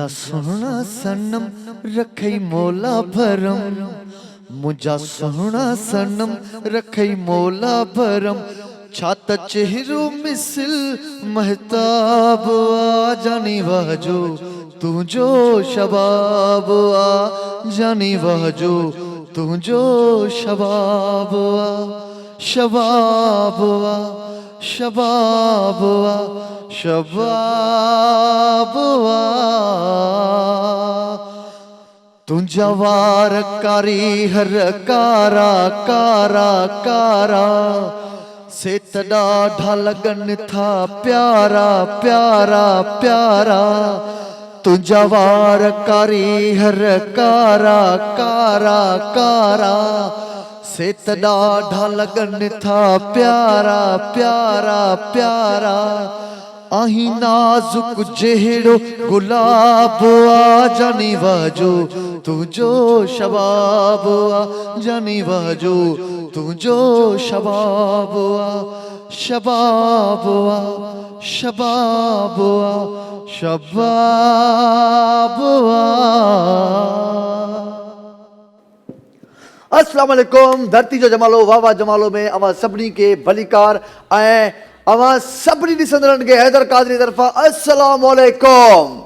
सोहना सनम रखई मौला भरम, मुझा सोहना सनम रखई मौला भरम। छाता चेहरो मिसल महताब आ जानी वाजो, तू जो शबाब आ जानी वाजो, तू जो शबाब आ, शबाब आ, शबाब आ, शबाब आ। तू जवार कारी हर कारा कारा कारा, से तड़ा ढालगन था प्यारा प्यारा प्यारा। तू जवार कारी हर कारा कारा कारा, से तड़ा ढालगन था प्यारा प्यारा प्यारा। आही नाजुक जेहड़ो गुलाब आ जानी वाजो, तू जो शबाब आ जानी वाजो, तू जो शबाब आ, शबाब आ, शबाब आ, शबाब आ। अस्सलाम वालेकुम। धरती जो जमालो वाह जमालो में अवा सभिनी के भलीकार ऐं अवा सभिनी ॾिसंदड़नि खे हैदर कादरी तरफ़ा अस्सलाम वालेकुम।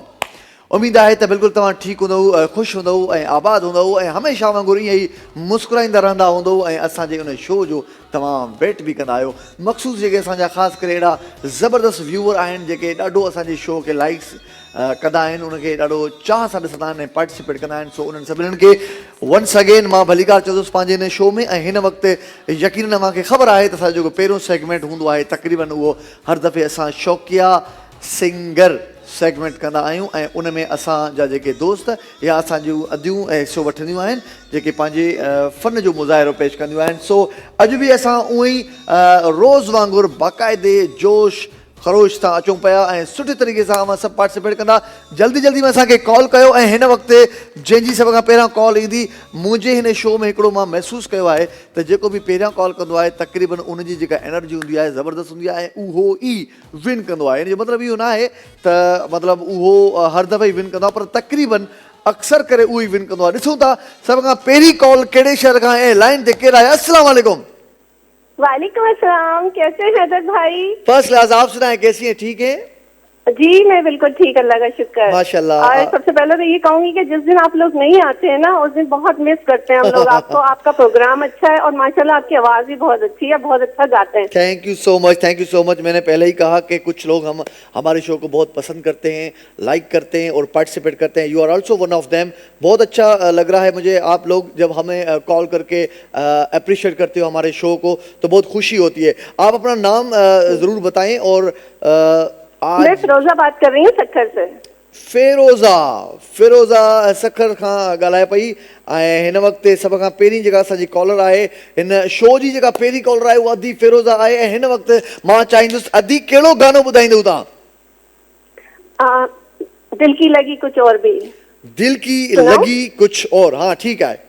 उम्मीद है तो बिल्कुल तव्हां ठीक हूंदव, खुश हूंदव ऐं आबाद हूंदव ऐं हमेशा वांगुरु ईअं ई मुस्कुराईंदा रहंदा हूंदव ऐं असांजे उन शो जो तमामु वेट बि कंदा आहियो। मख़सूस जेके असांजा ख़ासि करे अहिड़ा ज़बरदस्त व्यूअर आहिनि जेके ॾाढो असांजे शो खे लाइक्स कंदा आहिनि, उनखे ॾाढो चाह सां ॾिसंदा आहिनि ऐं पार्टिसिपेट कंदा आहिनि। सो उन्हनि सभिनीनि खे वंस अगेन मां भलीकार चवंदुसि पंहिंजे हिन शो में। ऐं हिन वक़्तु यकीनन मूंखे ख़बर आहे त असांजो जेको पहिरियों सेगमेंट हूंदो आहे तक़रीबन उहो हर दफ़े असां शौक़िया सिंगर सेगमेंट कंदा आहियूं ऐं उन में असांजा जेके दोस्त या असांजूं अदियूं ऐं हिसो वठंदियूं आहिनि जेके पंहिंजे फ़न जो मुज़ाहिरो पेश कंदियूं आहिनि। सो अॼु बि असां उअं ई रोज़ वांगुरु बाक़ाइदे जोश ख़रोश सां अचूं पिया ऐं सुठे तरीक़े सां असां सभु पार्टिसिपेट कंदा। जल्दी जल्दी में असांखे कॉल कयो ऐं हिन वक़्तु जंहिंजी सभ खां पहिरियां कॉल ईंदी मुंहिंजे हिन शो में हिकिड़ो मां महसूसु कयो आहे त जेको बि पहिरियां कॉल कंदो आहे तक़रीबन उनजी जेका एनर्जी हूंदी आहे ज़बरदस्त हूंदी आहे ऐं उहो ई विन कंदो आहे। इन जो मतिलबु इहो न आहे त मतिलबु उहो हर दफ़े ई विन कंदो आहे, पर तक़रीबन अक्सर करे उहो ई विन कंदो आहे। ॾिसूं था सभ खां पहिरीं कॉल कहिड़े शहर खां ऐं लाइन ते केरु आहे। अस्सलाम वालेकुम। वालेकुम अस्सलाम, कैसे हैं हैदर भाई? फर्स्ट क्लास, आप सुनाएं कैसी हैं? ठीक है जी मैं बिल्कुल ठीक, अल्लाह का शुक्र। माशाल्लाह। और सबसे पहले तो ये कहूंगी कि जिस दिन आप लोग नहीं आते हैं ना उस दिन बहुत मिस करते हैं हम लोग आपको। आपका प्रोग्राम अच्छा है और माशाल्लाह आपकी आवाज भी बहुत अच्छी है, बहुत अच्छा गाते हैं। Thank you so much, thank you so much. मैंने पहले ही कहा कि कुछ लोग हमारे शो को बहुत पसंद करते हैं, लाइक करते हैं और पार्टिसिपेट करते हैं। You are also one of them. बहुत अच्छा लग रहा है मुझे आप लोग जब हमें कॉल करके अप्रिशिएट करते हो हमारे शो को, तो बहुत खुशी होती है। आप अपना नाम ज़रूर बताएं। और मैं फिरोजा बात कर रही हूँ सखर से। फिरोजा सखर खां ॻाल्हाए पई ऐं हिन वक़्तु सभ खां पहिरीं जेका असांजी कॉलर आहे हिन शो जी जेका पहिरीं कॉलर आहे उहा अदी फिरोजा आहे। ऐं हिन वक़्तु मां चाहींदुसि अदी कहिड़ो गानो ॿुधाईंदव तव्हां? दिल की लगी कुछ और भी। दिल की लगी कुछ और, हाँ ठीक है।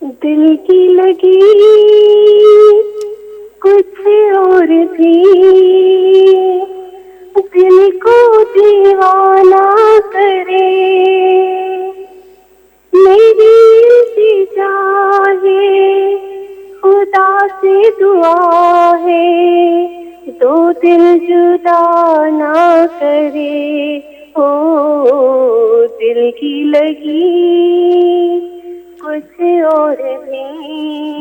दिल की लगी कुछ और भी, दिल को दीवाना करे, मेरी इल्तिजा है खुदा से दुआ है, दो दिल जुदा ना करे। ओ दिल की लगी कुछ और भी,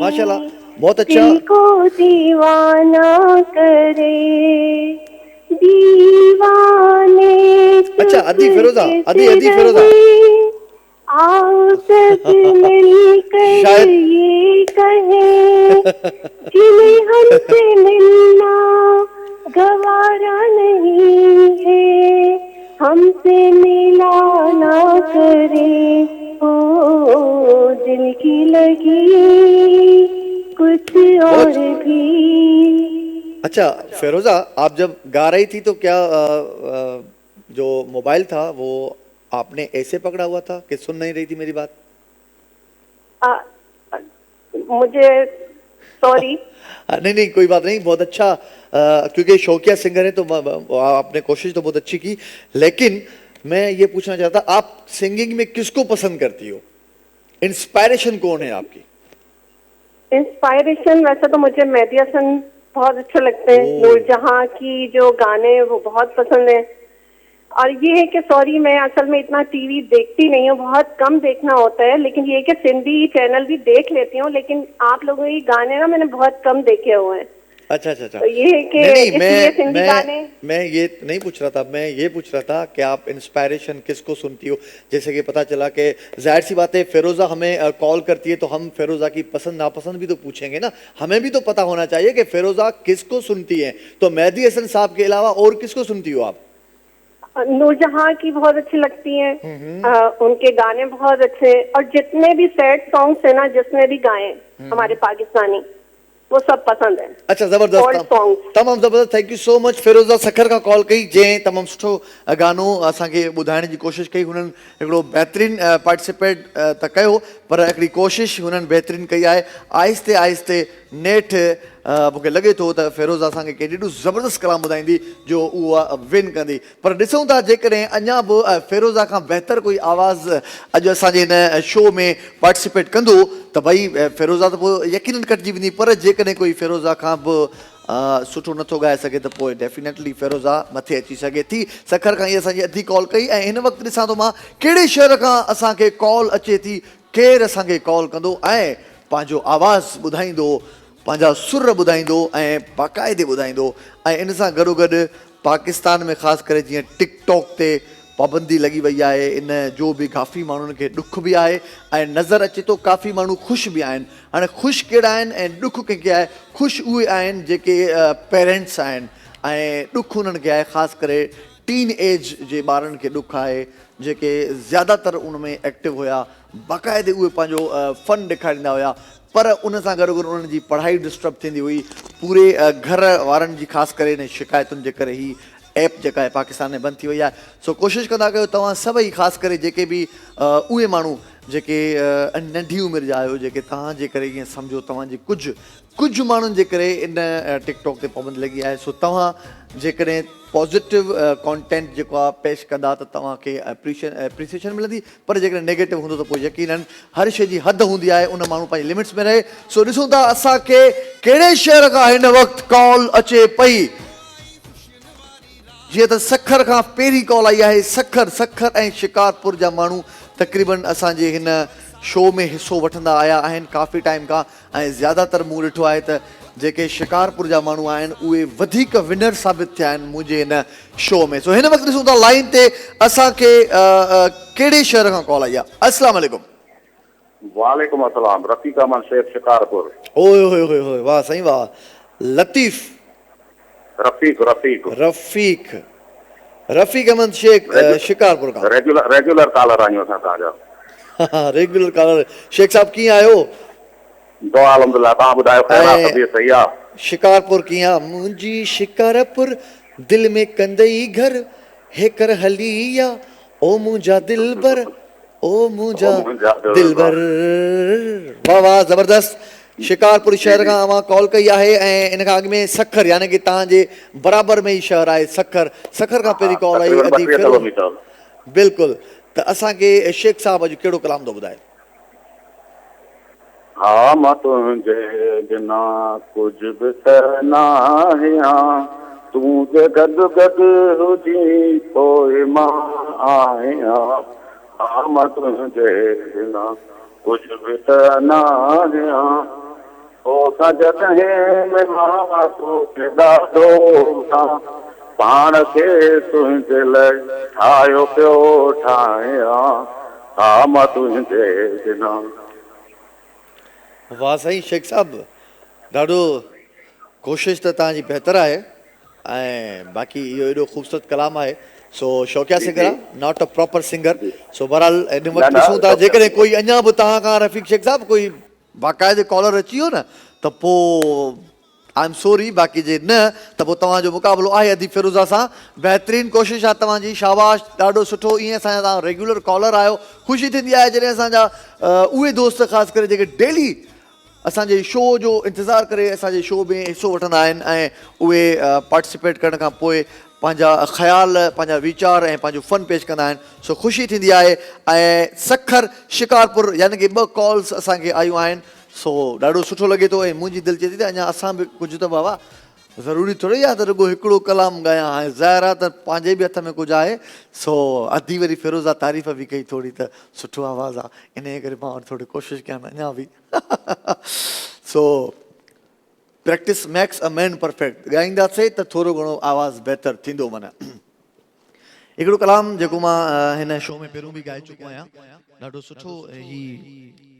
माशाल्लाह बहुत अच्छा। दिल को दीवाना करे, दीवाने। अच्छा अदी फिरोजा, अदी फिरोजा आओ सब मिलकर ये कहे जिन्हें हमसे मिलना गवारा नहीं है, हमसे मिला ना करे। ओ दिल की लगी कुछ और भी। अच्छा फिरोजा, आप जब गा रही थी तो क्या जो मोबाइल था वो आपने ऐसे पकड़ा हुआ था कि सुन नहीं रही थी मेरी बात? मुझे सॉरी। नहीं कोई बात नहीं, बहुत अच्छा। क्योंकि शौकिया सिंगर है तो आपने कोशिश तो बहुत अच्छी की। लेकिन मैं ये पूछना चाहता, आप सिंगिंग में किसको पसंद करती हो? इंस्पायरेशन कौन है आपकी? इंस्पायरेशन वैसे तो मुझे मेहदी हसन बहुत अच्छे लगते हैं। नूरजहां की जो गाने वो बहुत पसंद है। और ये है कि सॉरी मैं असल में इतना टीवी देखती नहीं हूँ, बहुत कम देखना होता है, लेकिन ये है कि सिंधी चैनल भी देख लेती हूँ, लेकिन आप लोगों के गाने ना मैंने बहुत कम देखे हुए हैं। अच्छा अच्छा अच्छा। तो ये है कि नहीं, इसलिए सिंधी गाने। मैं ये नहीं पूछ रहा था, मैं ये पूछ रहा था कि आप इंस्पायरेशन किसको सुनती हो? जैसे कि पता चला कि जाहिर सी बात है फिरोजा हमें कॉल करती है तो हम फिरोजा की पसंद नापसंद भी तो पूछेंगे ना, हमें भी तो पता होना चाहिए कि फिरोजा किसको सुनती है। तो मेहदी हसन साहब के अलावा और किसको सुनती हो आप? नूरजहां की बहुत अच्छी लगती हैं। उनके गाने बहुत अच्छे हैं, और जितने भी सैड सॉन्ग्स है ना जिसने भी गाए हमारे पाकिस्तानी, वो सब पसंद है। अच्छा, Old ज़बरदस्त, songs। तमामु ज़बरदस्त। थैंक यू सो मच फिरोज़ा सखर खां कॉल कई, जंहिं तमामु सुठो गानो असांखे ॿुधाइण जी कोशिशि कई। हुननि हिकिड़ो बहितरीनु पार्टिसिपेट त कयो, पर हिकिड़ी कोशिशि हुननि बहितरीनु कई आहे। आहिस्ते आहिस्ते नेठि मूंखे लॻे थो त फिरोज़ा असांखे कंहिं ॾाढो ज़बरदस्त कलाम ॿुधाईंदी जो उहा विन कंदी। पर ॾिसूं था जेकॾहिं अञा बि फिरोज़ा खां बहितर कोई आवाज़ अॼु असांजे हिन शो में पार्टिसिपेट कंदो त भई फिरोज़ा त पोइ यकीनन कटिजी वेंदी। पर जेकॾहिं कोई फिरोज़ा खां बि सुठो नथो ॻाए सघे त पोइ डेफिनेटली फिरोज़ा मथे अची सघे थी। सखर खां इहा असांजी अधी कॉल कई, ऐं हिन वक़्तु ॾिसां थो मां कहिड़े शहर खां असांखे कॉल अचे थी, केरु असांखे कॉल कंदो ऐं पंहिंजो आवाज़ ॿुधाईंदो, पंहिंजा सुर ॿुधाईंदो ऐं बाक़ाइदे ॿुधाईंदो। ऐं इन सां गॾोगॾु पाकिस्तान में ख़ासि करे जीअं टिकटॉक ते पाबंदी लॻी वई आहे, इन जो बि काफ़ी माण्हुनि खे ॾुख बि आहे ऐं नज़र अचे थो काफ़ी माण्हू ख़ुशि बि आहिनि। हाणे ख़ुशि कहिड़ा आहिनि ऐं ॾुख कंहिंखे आहे? ख़ुशि उहे आहिनि जेके पेरेंट्स आहिनि, ऐं ॾुख उन्हनि खे आहे ख़ासि करे टीन एज जे ॿारनि खे ॾुख आहे, जेके ज़्यादातर उन में एक्टिव हुया, बाक़ाइदे उहे पंहिंजो फ़न ॾेखारींदा हुया, पर उन सां गॾु गॾु उन्हनि जी पढ़ाई डिस्टर्ब थींदी हुई। पूरे घर वारनि जी ख़ासि करे इन शिकायतुनि जे करे ही ऐप जेका आहे पाकिस्तान में बंदि थी वई आहे। सो कोशिशि कंदा कयो तव्हां सभई, ख़ासि करे जेके बि उहे माण्हू जेके नंढी उमिरि जा आहियो, जेके तव्हां जे करे ईअं सम्झो तव्हांजी कुझु माण्हुनि जे करे इन टिकटॉक ते पाबंदी लॻी आहे। सो तव्हां जेकॾहिं पॉज़िटिव कॉन्टेंट जेको आहे पेश कंदा त तव्हांखे एप्रिसिएशन मिलंदी, पर जेकॾहिं नेगेटिव हूंदो त पोइ यकीनन हर शइ जी हद हूंदी आहे, उन माण्हू पंहिंजी लिमिट्स में रहे। सो ॾिसूं था असांखे कहिड़े शहर खां हिन वक़्तु कॉल अचे पई। जीअं त सखर खां पहिरीं कॉल आई आहे। सखर ऐं शिकारपुर जा माण्हू तक़रीबन असांजे हिन शो में हिसो वठंदा आया आहिनि काफ़ी टाइम खां, ऐं ज़्यादातर मूं ॾिठो आहे त जेके शिकारपुर जा माण्हू आहिनि उहे वधीक विनर साबित थिया आहिनि मुंहिंजे हिन शो में। सो हिन वक़्तु ॾिसूं था लाइन ते असांखे कहिड़े शहर खां कॉल आई आहे? अस्सलाम वालेकुम। वालेकुम अस्सलाम, रफ़ीक अहमद शेख शिकारपुर। ओए होए होए होए, वाह साईं वाह। लतीफ़ रफ़ीक अहमद शेख शिकारपुर खां रेगुलर कॉलर आहियूं असां तव्हांजा। Regular collar. शेख साहब कीअं आहियो? दुआ अल्हम्दुलिल्लाह, तव्हां ॿुधायो ख़ैर तबियत सही आहे? शिकारपुर कीअं आहे? मुंहिंजी शिकारपुर दिल में कंदई घर हेकर हली या ओ मुंहिंजा दिलबर, ओ मुंहिंजा दिलबर। वाह वाह, ज़बरदस्त। शिकारपुर शहर खां मां कॉल कई आहे, ऐं इन खां अॻु में सखर, यानी कि तव्हांजे बराबरि में ई शहर आहे सखर खां पहिरीं कॉल आई अदी बिल्कुलु। त असांखे शेख साहब अॼु कहिड़ो कलाम थो ॿुधाए? हा, मां तुंहिंजे बिना कुझु बि त न आहियां, तूं जे गॾु गॾु हुजी पोइ मां आहियां। हा, मां तुंहिंजे बिना कुझु बि त न आहियां, तोसां जॾहिं में मां तोखे ॾाढो पाण खे तुंहिंजे लाइ ठाहियो पियो ठाहियां। हा, मां तुंहिंजे बिना। वाह साईं शेख साहब, ॾाढो कोशिशि त तव्हांजी बहितर आहे, ऐं बाक़ी इहो एॾो ख़ूबसूरत कलाम आहे। सो शौक़िया सिंगर आहे, नॉट अ प्रॉपर सिंगर। सो बहरहाल हिन वक़्तु ॾिसूं था जेकॾहिं कोई अञा बि तव्हां खां रफ़ीक शेख साहब कोई बाक़ाइदे कॉलर अची वियो न त पोइ आई एम सॉरी, बाक़ी जे न त पोइ तव्हांजो मुक़ाबिलो आहे अदी फिरोज़ा सां। बहितरीनु कोशिशि आहे तव्हांजी, शाबाश, ॾाढो सुठो। ईअं असांजा तव्हां रेगुलर कॉलर आहियो। ख़ुशी थींदी आहे जॾहिं असांजा उहे दोस्त ख़ासि करे जेके डेली असांजे शो जो इंतज़ारु करे असांजे शो में हिसो वठंदा आहिनि, ऐं उहे पार्टिसिपेट करण खां पोइ पंहिंजा ख़्याल, पंहिंजा वीचार ऐं पंहिंजो फ़न पेश कंदा आहिनि। सो ख़ुशी थींदी आहे। ऐं सखर शिकारपुर यानी कि 2 कॉल्स असांखे आयूं आहिनि। सो ॾाढो सुठो लॻे थो ऐं मुंहिंजी दिलि चए थी त अञा असां बि कुझु त बाबा ज़रूरी थोरी आहे त रुॻो हिकिड़ो कलाम ॻायां। हाणे ज़ाहिर आहे त पंहिंजे बि हथ में कुझु आहे। सो अधी वरी फिरोज़ा तारीफ़ बि कई थोरी त सुठो आवाज़ु आहे, इन करे मां वटि थोरी कोशिशि कयां अञा बि। So practice makes a man perfect. ॻाईंदासीं त थोरो घणो आवाज़ु बहितर थींदो। माना हिकिड़ो कलाम जेको मां हिन शो में पहिरियों बि ॻाए चुको आहियां। ॾाढो सुठो ही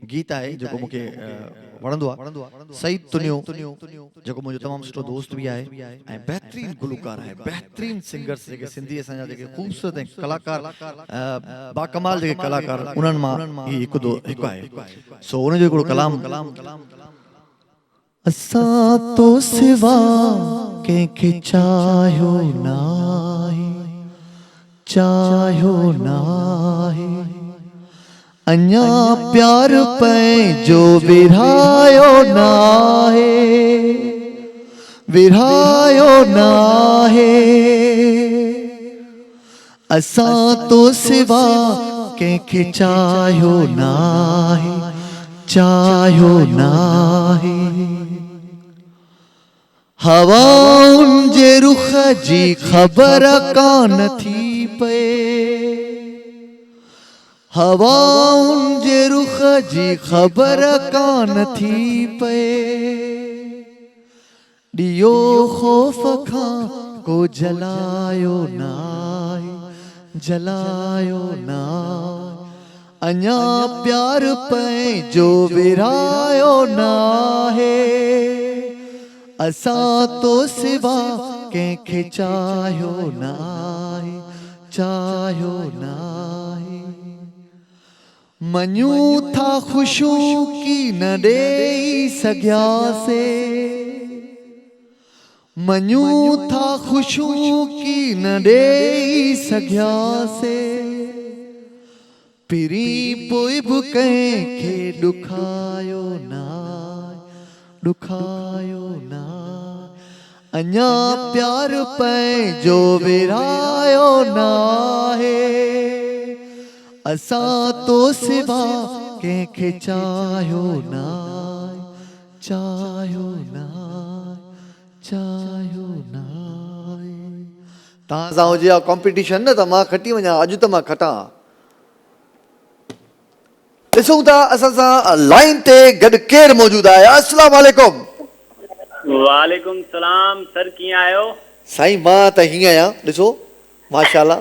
गीत आहे जेको मूंखे वणंदो आहे। सईद तुनियो जेको मुंहिंजो तमामु सुठो दोस्त बि आहे ऐं बहितरीनु गुलकार आहे, बहितरीनु सिंगर्स जेके सिंधी असांजा जेके ख़ूबसूरत ऐं कलाकार बाकमाल जेके कलाकार उन्हनि मां ही हिकु आहे। सो उनजो हिकिड़ो कलाम असां तो सिवा कंहिंखे चाहियो नाहे, चाहियो नाहे, अञा प्यार पंहिंजो विरहायो नाहे, विरहायो नाहे। असां तो सिवा कंहिंखे चाहियो नाहे, चाहियो नाहे। हवाउनि जे रुख जी ख़बर कान थी पए, हवाउनि जे रुख जी ख़बर कान थी पए। ॾियो ख़ौफ़ खां को जलायो नाहे, जलायो नाहे, अञा प्यार पंहिंजो विरहायो नाहे। असां तो सिवा कंहिंखे चाहियो नाहे, चाहियो नाहे। मञूं था ख़ुशियूं की न ॾेई सघियासीं, मञूं था ख़ुशियूं की न ॾेई सघियासीं। पिरी पोइ बि कंहिंखे ॾुखायो नाहे, ॾुखायो नाहे, अञा प्यार पंहिंजो विरहायो नाहे। असां तो सिवा कंहिंखे चाहियो नाहे, चाहियो नाहे, चाहियो नाहे। तव्हां सां हुजे हा कॉम्पिटिशन न त मां खटी वञा, अॼु त मां खटां। ॾिसूं था असां सां लाइन ते गॾु केरु मौजूदु आहे। अस्सलाम वालेकुम। वालेकुम सलाम सर, कीअं आहियो? साईं मां त हीअं आहियां, ॾिसो माशाल्लाह।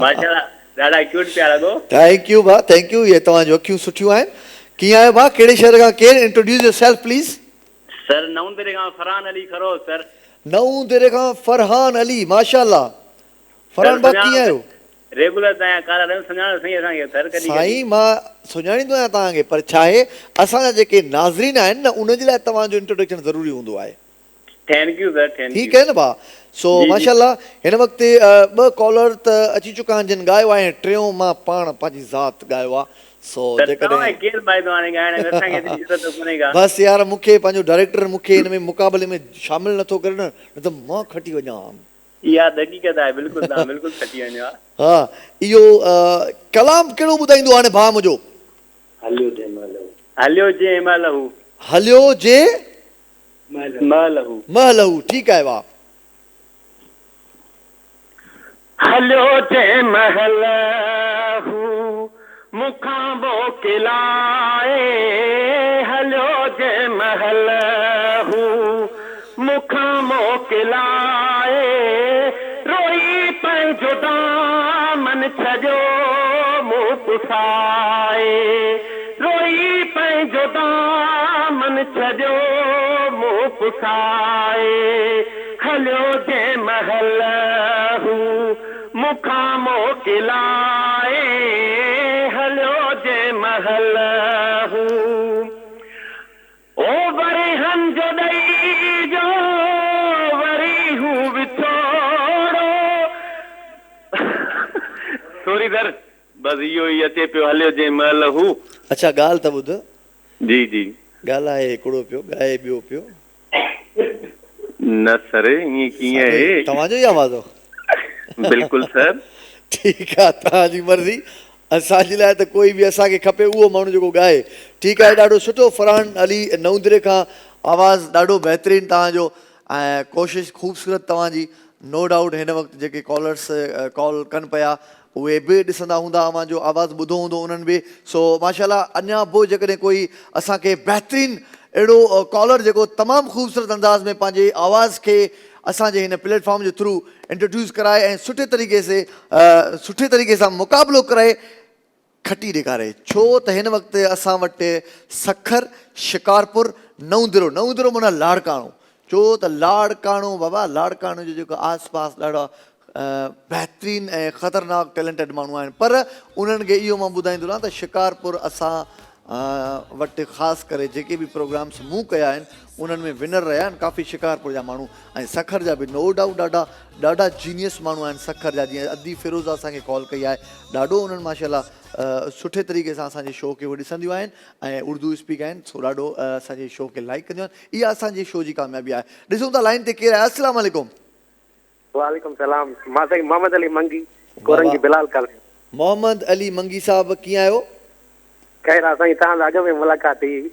माशाल्लाह, ॾाढा क्यूट पिया लॻो। थैंक यू भाउ, थैंक यू। ये तव्हांजो अखियूं सुठियूं आहिनि। कीअं आहियो भाउ, कहिड़े शहर खां केरु? Introduce yourself please. सर नऊं दरे खां फरहान अली खरोज सर। नऊं दरे खां फरहान अली, माशाल्लाह। फरहान भाउ कीअं आहियो? रेगुलर तव्हांजा कारा रंग सुञाणो साईं असांखे सर। कॾहिं साईं मां सुञाणींदो आहियां तव्हांखे, पर छा आहे असांजा जेके नाज़रीन आहिनि न उनजे लाइ तव्हांजो इंट्रोडक्शन ज़रूरी हूंदो आहे। Thank U sir, thank U. ठीकु आहे न भाउ। सो माशाल्लाह हिन वक़्तु 2 कॉलर त अची चुका आहिनि जिन ॻायो आहे, 3 मां पाण पंहिंजी ज़ात ॻायो आहे। सो बसि यार मूंखे पंहिंजो डायरेक्टर मूंखे हिन में मुक़ाबले में शामिल नथो करे न त मां खटी वञा। इहा हक़ीक़त आहे, बिल्कुलु तव्हां बिल्कुलु खटी वञो। हा, इहो कलाम कहिड़ो ॿुधाईंदो हाणे भाउ मुंहिंजो? हलियो जे महलहू, हलियो जे महलहू, हलियो जे महलहू, महलहू। ठीकु आहे भाउ। हलियो जे महलहू मुखां मोकिलाए, हलियो जे महलहू मुखां मोकिलाए। रोई पंहिंजो दामन छॾियो मूं पुसाए, रोई पंहिंजो दामन छॾियो मूं पुसाए। हलियो जे महलहू मुखां मोकिलाए, हलियो जे महलहू। ओ वरी हंजो ॾई जो वरी हू विछोड़ो। सॉरी सर, बसि इहो ई अचे पियो, हलियो जे महलहू। अच्छा ॻाल्हि त ॿुध। जी जी। ॻाल्हाए हिकिड़ो पियो, ॻाए ॿियो पियो। न सर ईअं कीअं आहे? तव्हांजो ई आवाज़ हो? बिल्कुलु सर। ठीकु आहे, तव्हांजी मर्ज़ी। असांजे लाइ त कोई बि असांखे खपे उहो माण्हू जेको ॻाए। ठीकु आहे, ॾाढो सुठो। फरहान अली नवंदरे खां आवाज़ु ॾाढो बहितरीनु तव्हांजो ऐं कोशिशि ख़ूबसूरत तव्हांजी। नो डाउट हिन वक़्तु जेके कॉलर्स कॉल कनि पिया उहे बि ॾिसंदा हूंदा, अव्हांजो आवाज़ु ॿुधो हूंदो उन्हनि बि। सो माशाल्लाह, अञा पोइ जेकॾहिं कोई असांखे बहितरीनु अहिड़ो कॉलर जेको तमामु ख़ूबसूरत अंदाज़ में पंहिंजे आवाज़ खे असांजे हिन प्लेटफॉर्म जे थ्रू इंट्रोड्यूस कराए ऐं सुठे तरीक़े सां मुक़ाबिलो करे खटी ॾेखारे। छो त हिन वक़्तु असां वटि सखर, शिकारपुर, नवंदरो माना लाड़काणो। छो त लाड़काणो बाबा, लाड़काणो जो जेको आस पास ॾाढा बहितरीनु ऐं ख़तरनाक टैलेंटेड माण्हू आहिनि, पर उन्हनि खे इहो मां ॿुधाईंदो रहां त शिकारपुर असां वटि ख़ासि करे जेके बि प्रोग्राम्स मूं कया आहिनि उन्हनि में विनर रहिया आहिनि काफ़ी शिकारपुर जा माण्हू, ऐं सखर जा बि नो डाउट ॾाढा जीनियस माण्हू आहिनि सखर जा। जीअं अदी फिरोज़ा असांखे कॉल कई आहे, ॾाढो उन्हनि माशाल्लाह सुठे तरीक़े सां असांजे शो खे उहे ॾिसंदियूं आहिनि ऐं उर्दू स्पीक आहिनि। सो ॾाढो असांजे शो खे लाइक कंदियूं आहिनि। इहा असांजे शो जी कामयाबी आहे। ॾिसूं था लाइन ते केरु आहे। अस्सलाम वालेकुम। वालेकुम सलाम। मां साईं मोहम्मद अली मंगी, कोरंगी बिलाल कॉलोनी। मोहम्मद अली मंगी साहब, कीअं आहियो? ख़ैर आहे साईं, तव्हां अॻ में मुलाक़ात थी।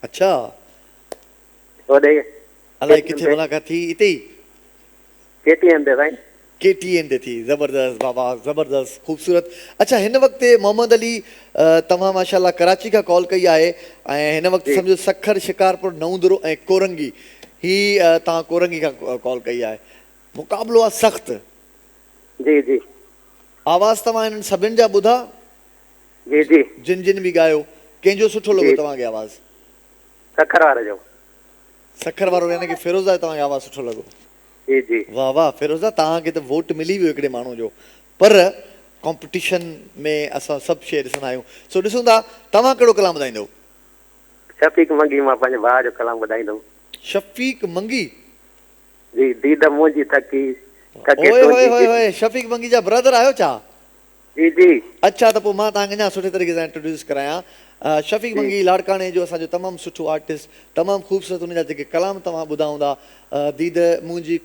अच्छा, होॾे अलाए किथे मुलाक़ात थी? हिते ई KTN ते साईं। KTN ते थी। ज़बरदस्त बाबा, ज़बरदस्त, ख़ूबसूरत। अच्छा, हिन वक़्तु मोहम्मद अली तव्हां माशाल्लाह कराची खां कॉल कई आहे ऐं हिन वक़्तु सम्झो सखर, शिकारपुर, नवंदरो ऐं कोरंगी, ही तव्हां कोरंगी खां कॉल कई आहे। मुक़ाबिलो आहे सख़्तु। जी जी। आवाज़ तव्हां हिननि सभिनि जा ॿुधा? जी जी। जिन बि ॻायो, कंहिंजो सुठो लॻो तव्हांखे आवाज़? सखर वारे जो। सखर वारो यानी कि फिरोज़ा जो तव्हांखे आवाज़ु सुठो लॻो? जी जी। वाह वाह फिरोज़ा, तव्हांखे त वोट मिली वियो हिकिड़े माण्हू जो, पर कॉम्पिटिशन में असां सभु शइ ॾिसंदा आहियूं। सो ॾिसूं था तव्हां कहिड़ो कलाम ॿुधाईंदव? शफ़ीक मंगी, मां पंहिंजे भाउ जो कलाम ॿुधाईंदुमि। शफ़ीक मंगी? जी। दीद मुंहिंजी थकी ओए शफ़ीक मंगी जा ब्रदर आहियो छा? जी जी। अच्छा, त पोइ मां तव्हांखे अञा सुठे तरीक़े सां इंट्रोड्यूस करायां। शफ़ीक मंगी लाड़काणे जो असांजो तमामु सुठो आर्टिस्ट, तमामु ख़ूबसूरत हुन जा जेके कलाम तव्हां ॿुधा हूंदा, दीद मुंहिंजी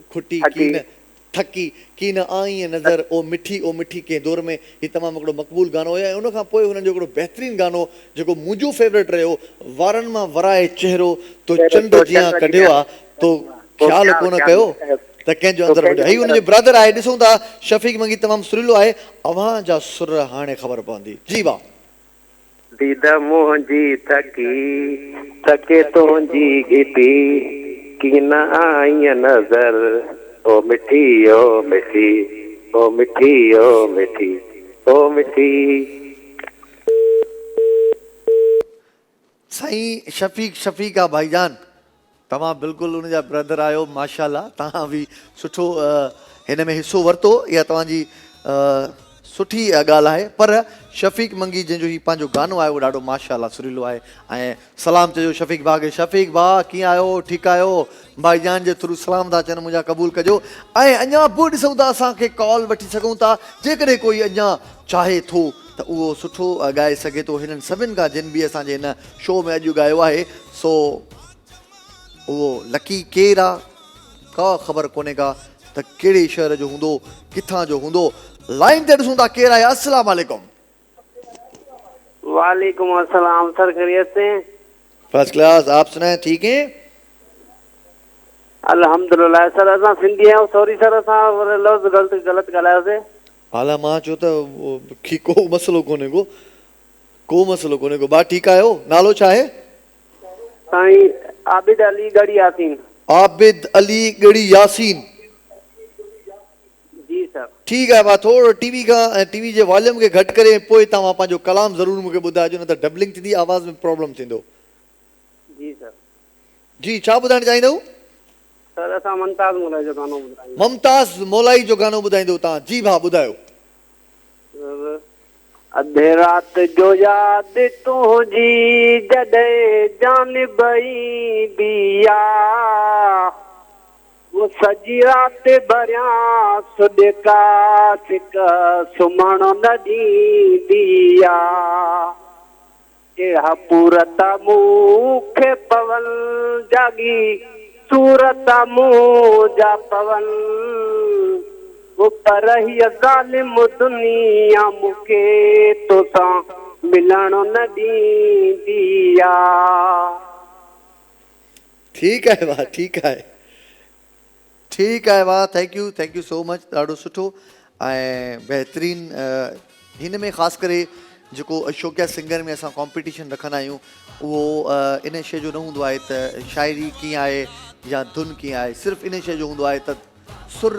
खुटी कीन थकी कीन आई नज़र ओ मिठी कंहिं दौर में, ही तमामु हिकिड़ो मक़बूल गानो हुयो। ऐं उनखां पोइ हुननि जो हिकिड़ो बहितरीनु गानो जेको मुंहिंजो फेवरेट रहियो, वारनि मां वराए चहिरो तो चंड जीअं कढियो आहे तो ख़्याल कोन कयो त कंहिंजो अंदरि वॾो। ही हुनजो ब्रदर आहे। ॾिसूं था शफ़ीक मंगी तमामु सुरीलो आहे, अव्हां जा सुर हाणे ख़बर पवंदी। जी वाह। दीद मुंहिंजी थके तुंहिंजी गिटी कीन आई नज़र ओ मिठी ओ मिठी ओ मिठी ओ मिठी ओ मिठी। साईं शफ़ीक आहे भाईजान, तव्हां बिल्कुलु हुनजा ब्रदर आहियो माशाल्लाह। तव्हां बि सुठो हिन में हिसो वरितो, इहा तव्हांजी सुठी ॻाल्हि आहे। पर शफ़ीक मंगी जंहिंजो ही पंहिंजो गानो आहे उहो ॾाढो माशाल्लाह सुरीलो आहे। ऐं सलाम चइजो शफ़ीक भाउ खे। शफ़ीक भाउ कीअं आहियो? ठीकु आहियो? भाईजान जे थ्रू सलाम था अचनि, मुंहिंजा क़बूल कजो। ऐं अञा पोइ ॾिसूं था असांखे कॉल वठी सघूं था, जेकॾहिं कोई अञा चाहे थो त उहो सुठो ॻाए सघे थो। हिननि सभिनि खां जिन बि असांजे हिन शो में अॼु ॻायो आहे, सो उहो लकी केरु आहे का ख़बर कोन्हे का त कहिड़े शहर जो हूंदो, किथां जो हूंदो। लाइन ते ॾिसूं था केरु आहे। अस्सलाम वालेकुम। वालेकुम अस्सलाम सर, खैरियत से? फर्स्ट क्लास, आप सुनाए? ठीक है अल्हम्दुलिल्लाह। सर असां सिंधी आहियूं, सॉरी सर असां लफ़्ज़ गलत ॻाल्हायोसीं। हालां मां चयो त की को मसलो कोन्हे को बा ठीकु आहियो? नालो छा आहे? साईं आबिद अली गढ़ी यासीन। आबिद अली गढ़ी यासीन। जी सर। ठीकु आहे भाउ, थोरो टीवी जे वॉल्यूम खे घटि करे पोइ तव्हां पंहिंजो कलाम ज़रूरु मूंखे ॿुधाइजो, न त डबलिंग थींदी, आवाज़ में प्रॉब्लम थींदो। जी सर। जी, छा ॿुधाइणु चाहींदव? सर असां मुमताज़ मोलाई जो गानो ॿुधाईंदा। मुमताज़ मोलाई जो गानो ॿुधाईंदो तव्हां? जी भाउ ॿुधायो। अधे रात जो याद तुंहिंजी जॾहिं जानबई दिया वो सजी रात भरिया सुॾका सिक सुम्हण न ॾींदिया अहिड़ा पूरत मूंखे पवन जागी सूरत मूं जा पवन वो पर ही ज़ालिम दुनिया मुके तो सा मिलण न दींदिया। ठीक है वाह, ठीक है वाह, थैंक यू सो मच, ॾाढो सुठो ऐं बहितरीन। हिन में ख़ासि करे जेको अशोकिया सिंगर में असां कॉम्पिटिशन रखंदा आहियूं उहो इन शइ जो न हूंदो आहे त शाइरी कीअं आहे या धुन कीअं आहे, सिर्फ़ु इन शइ जो हूंदो आहे त सुर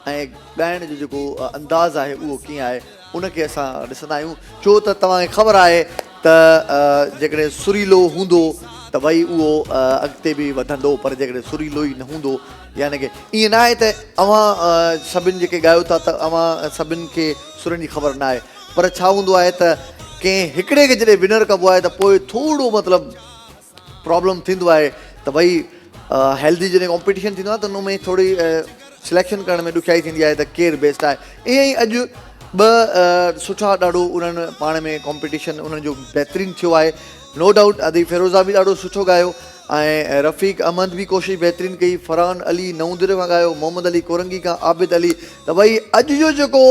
ऐं ॻाइण जो जेको अंदाज़ आहे उहो कीअं आहे, उनखे असां ॾिसंदा आहियूं। छो त तव्हांखे ख़बर आहे त जेकॾहिं सुरीलो हूंदो त भई उहो अॻिते बि वधंदो, पर जेकॾहिं सुरीलो ई न हूंदो, यानी की ईअं न आहे त अव्हां सभिनि जेके ॻायो था त अव्हां सभिनि खे सुरनि जी ख़बर न आहे, पर छा हूंदो आहे त कंहिं हिकिड़े खे जॾहिं विनर कबो आहे त पोइ थोरो मतिलबु प्रॉब्लम थींदो आहे त भई हेल्दी जॾहिं कॉम्पिटिशन थींदो आहे त उन में थोरी सिलेक्शन करण में ॾुखियाई थींदी आहे त केरु बेस्ट आहे। ईअं ई अॼु ॿ सुठा ॾाढो उन्हनि पाण में कॉम्पिटिशन उन्हनि जो बहितरीनु थियो आहे, नो डाउट। अदी फिरोज़ा बि ॾाढो सुठो ॻायो ऐं रफ़ीक अहमद बि कोशिशि बहितरीनु कई, फरहान अली नवंदुर खां ॻायो, मोहम्मद अली कोरंगी खां आबिद अली। त भई अॼु जो जेको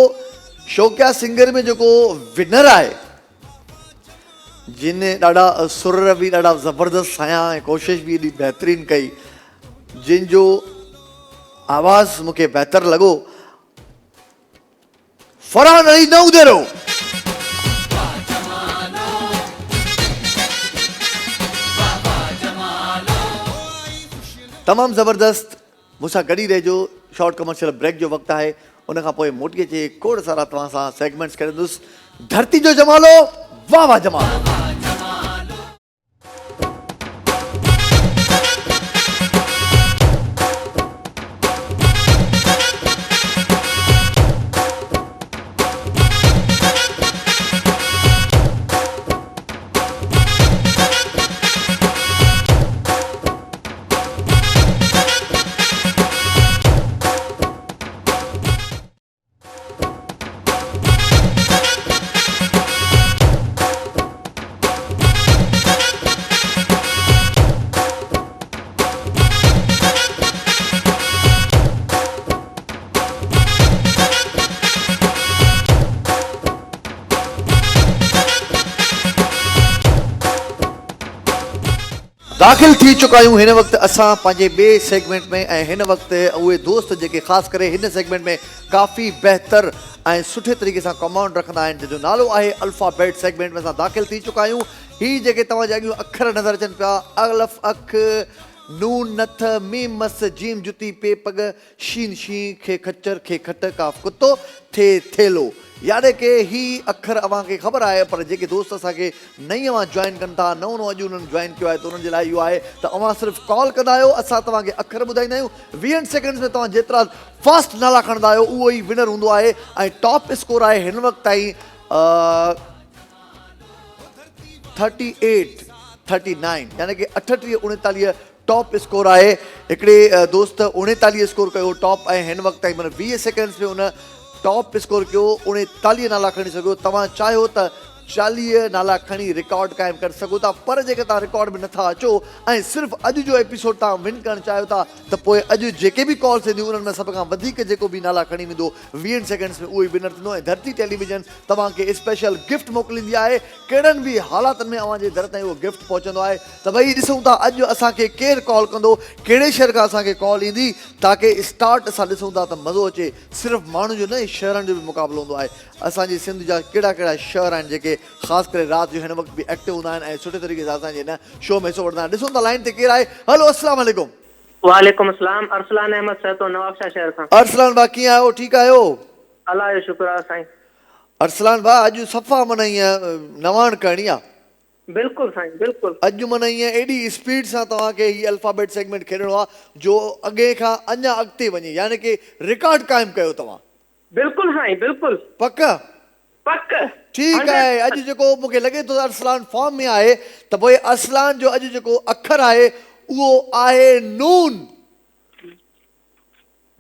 शौक़िया सिंगर में जेको विनर आहे, जिन ॾाढा सुर बि ॾाढा ज़बरदस्त हया ऐं कोशिशि बि एॾी बहितरीनु कई, जिन जो आवाज़ मूंखे बहितर लॻो, फरहान अली नवंदुर। तमामु ज़बरदस्त। मूंसां गॾु ई रहिजो, शॉर्ट कमर्शियल ब्रेक जो वक़्तु आहे, उन खां पोइ मोटी अचे खोड़ सारा तव्हां सां सेगमेंट्स करंदुसि। धरती जो जमालो, वाह वाह जमालो। दाख़िल थी चुका आहियूं हिन वक़्तु असां पंहिंजे ॿिए सेगमेंट में, ऐं हिन वक़्तु उहे दोस्त जेके ख़ासि करे हिन सेगमेंट में काफ़ी बहितर ऐं सुठे तरीक़े सां कमांड रखंदा आहिनि, जंहिंजो नालो आहे अल्फ़ाबेट सेगमेंट में असां दाख़िल थी चुका आहियूं। हीअ जेके तव्हांजे अॻियूं अखर नज़र अचनि पिया, अलफ़ अख, नून नथ, मीम मस, जीम जुती, पे पग, शीन शीं, खे खच्चर, खे खट, काफ कुत्तो, थे थेलो, यानी कि ही अखर अव्हांखे ख़बर आहे, पर जेके दोस्त असांखे नई अव्हां जॉइन कनि था, नओं अॼु उन्हनि जॉइन कयो आहे, त उन्हनि जे लाइ इहो आहे त अव्हां सिर्फ़ु कॉल कंदा आहियो, असां तव्हांखे अखर ॿुधाईंदा आहियूं, 20 सेकेंड्स में तव्हां जेतिरा फास्ट नाला खणंदा आहियो उहो ई विनर हूंदो आहे। ऐं टॉप स्कोर आहे हिन वक़्तु ताईं 38-39, यानी कि 38-39 टॉप स्कोर आहे। हिकिड़े दोस्त 39 स्कोर कयो टॉप, ऐं हिन वक़्तु ताईं माना 20 सेकेंड्स में उन टॉप स्कोर कयो, 39 नाला खणी सघो। तव्हां चाहियो त 40 नाला खणी रिकॉर्ड क़ाइमु करे सघो था, पर जेके तव्हां रिकॉर्ड में नथा अचो ऐं सिर्फ़ु अॼु जो एपिसोड तव्हां विन करणु चाहियो था, त पोइ अॼु जेके बि कॉल्स ईंदियूं उन्हनि में सभ खां वधीक जेको बि नाला खणी वेंदो 20 सेकेंड्स में उहो ई विनर थींदो। ऐं धरती टेलीविजन तव्हांखे स्पेशल गिफ्ट मोकिलींदी आहे, कहिड़नि बि हालातनि में अव्हांजे दर ताईं उहो गिफ्ट पहुचंदो आहे। त भई ॾिसूं था अॼु असांखे केरु कॉल कंदो, कहिड़े शहर खां असांखे कॉल ईंदी, ताकी स्टार्ट असां ॾिसूं था त मज़ो अचे। सिर्फ़ु माण्हू जो न, शहरनि जो बि मुक़ाबिलो हूंदो आहे। असांजी सिंध जा कहिड़ा कहिड़ा शहर आहिनि जेके ख़ासि करे रात जो हिन वक़्तु बि एक्टिव हूंदा आहिनि ऐं सुठे तरीक़े सां असांजे हिन शो में हिसो वठंदा आहिनि। ॾिसूं था लाइन ते केरु आहे। हलो, अस्सलाम वालेकुम। वालेकुम अस्सलाम, अरसलान अहमद सैतो नवाबशाह शहर खां। अरसलान भाउ कीअं आहियो, ठीकु आहियो? अल्लाह जो शुक्र आहे साईं। अरसलान भाउ अॼु सफ़ा माना ईअं नवाण करणी आहे। बिल्कुलु साईं, बिल्कुलु। अॼु माना ईअं एॾी स्पीड सां तव्हांखे हीअ अल्फ़ाबेट सेगमेंट खेॾणो आहे जो अॻे खां अञा अॻिते वञे, यानी कि रिकॉर्ड क़ाइमु कयो तव्हां। बिल्कुलु साईं, बिल्कुलु पक पक। ठीकु आहे। अॼु जेको मूंखे लॻे थो अरसलान फॉर्म में आहे, त पोइ अरसलान जो अॼु जेको अखर आहे उहो आहे नून।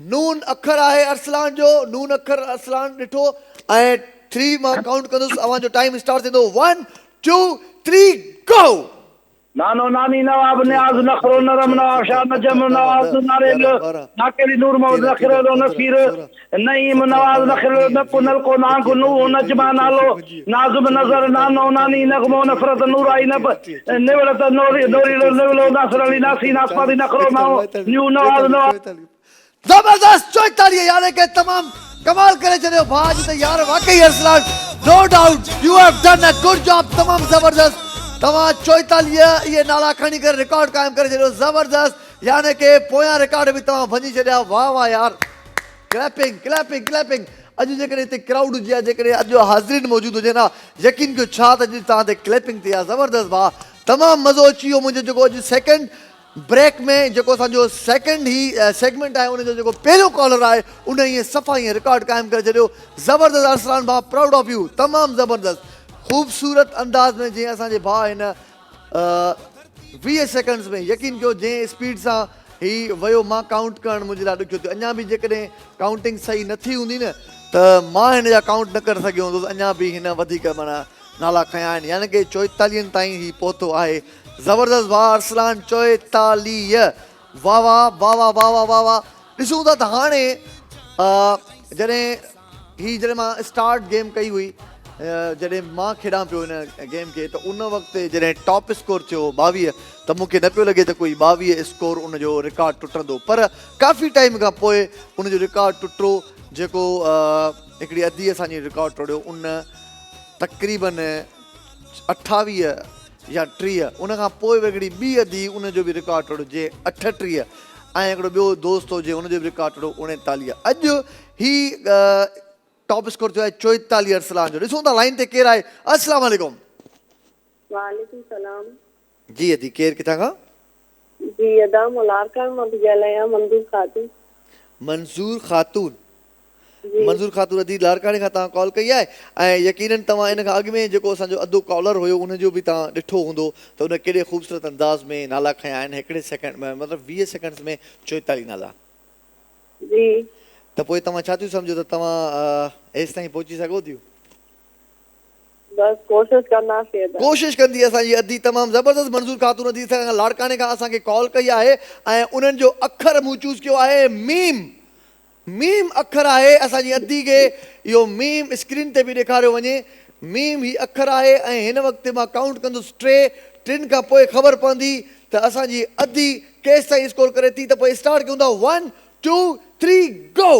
नून अखर आहे अरसलान जो। नून अखर अरसलान ॾिठो ऐं 3 मां काउंट कंदुसि, अव्हांजो टाइम स्टार्ट थींदो। 1 2 3 गो। नानो नानी नवाब न्याज नखरो नरम नवाब शाह नजम नवाज नारेल नाकेली नूर मोहम्मद नखरो नसीर नईम नवाज नखरो नपुनल को नागु नू नजमा नालो नाजुम नजर नानो नानी नगमो नफरत नूर आई नब नेवलत नूरी नूरी नेवलो नासर अली नासी नासपादी नखरो नाओ न्यू नवाज नवाज जबरदस्त 44 यानी कि तमाम कमाल करे चले भाज तो यार वाकई Arsalan no doubt you have done a good job तमाम जबरदस्त तवा 44 ये नाला खणी कर रिकॉर्ड कायम करे चलो जबरदस्त यानी कि पोया रिकॉर्ड भी तवा भजी छड्या वाह वाह यार क्लैपिंग क्लैपिंग क्लैपिंग अज जेकॾहिं हिते क्राउड हुजे या जेकॾहिं अॼु हाज़िरीन मौजूद हुजे ना यकीन कयो छा त अॼु तव्हां ते क्लैपिंग थी आहे ज़बरदस्त भाउ तमामु मज़ो अची वियो मुंहिंजो जेको अॼु सेकेंड ब्रेक में जेको असांजो सेकेंड ही सेगमेंट आहे उनजो जेको पहिरियों कॉलर आहे उन ईअं सफ़ा ईअं रिकॉर्ड क़ाइमु करे छॾियो ज़बरदस्त अरसलान भाउ प्राउड ऑफ यू तमामु ज़बरदस्त ख़ूबसूरत अंदाज़ में जीअं असांजे भाउ हिन 20 सेकंड्स में यकीन कयो जंहिं स्पीड सां ही वियो मां काउंट करणु मुंहिंजे लाइ ॾुखियो थियो अञा बि जेकॾहिं काउंटिंग सही न थी हूंदी न त मां हिन जा काउंट न करे सघियो हूंदुसि अञा बि हिन वधीक माना नाला खयां आहिनि यानी कि 44 ताईं ही पहुतो आहे ज़बरदस्त भाउ अरसलान 44 वाह वाह वाह वाह वाह वाह वाह वाह ॾिसूं था त हाणे जॾहिं मां स्टार्ट गेम कई हुई जॾहिं मां खेॾां पियो हिन गेम खे त उन वक़्तु जॾहिं टॉप स्कोर थियो 22 त मूंखे न पियो लॻे त कोई 22 स्कोर उनजो रिकॉर्ड टुटंदो पर काफ़ी टाइम खां पोइ उनजो रिकॉर्ड टुटो जेको हिकिड़ी अधी असांजी रिकॉर्ड टोड़ियो उन तक़रीबन 28 या 30 उन खां पोइ हिकिड़ी ॿी अधी उनजो बि रिकॉर्ड टोड़ियो जे 38 ऐं हिकिड़ो ॿियो दोस्त हो जे हुनजो बि रिकॉर्ड टोड़ियो 39 अॼु ही टॉप स्कोर थियो आहे 44 अरसलान जो ॾिसूं था लाइन ते केरु आहे अस्सलाम वालेकुम वालेकुम सलाम जी अदी केरु किथां खां जी अदा मुलारकान मां थी ॻाल्हायां मंजूर खातून मंजूर खातून मंजूर खातून अदी लारकाणे खां तव्हां कॉल कई आहे ऐं यकीनन तव्हां इन खां अॻु में जेको असांजो अधु कॉलर हुयो उनजो बि तव्हां ॾिठो हूंदो त उन केॾे ख़ूबसूरत अंदाज़ में नाला खयां आहिनि हिकिड़े सेकेंड में मतिलबु 20 सेकंड्स में 44 नाला जी त पोइ तव्हां छा थियूं सम्झो त तव्हां हेसि ताईं पहुची सघो थियूं बस कोशिश कंदासीं कोशिश कंदी असांजी अदी तमामु ज़बरदस्त मंजूर खातून अदी लाड़काणे खां असांखे कॉल कई आहे ऐं उन्हनि जो अखर मूं चूज़ कयो आहे मीम मीम अखर आहे असांजी अदी खे इहो मीम स्क्रीन ते बि ॾेखारियो वञे मीम ही अखर आहे ऐं हिन वक़्तु मां काउंट कंदुसि 3 खां पोइ ख़बर पवंदी त असांजी अदी केसि ताईं स्कोर करे थी त पोइ स्टार्ट कयूं था 1 2 3 गो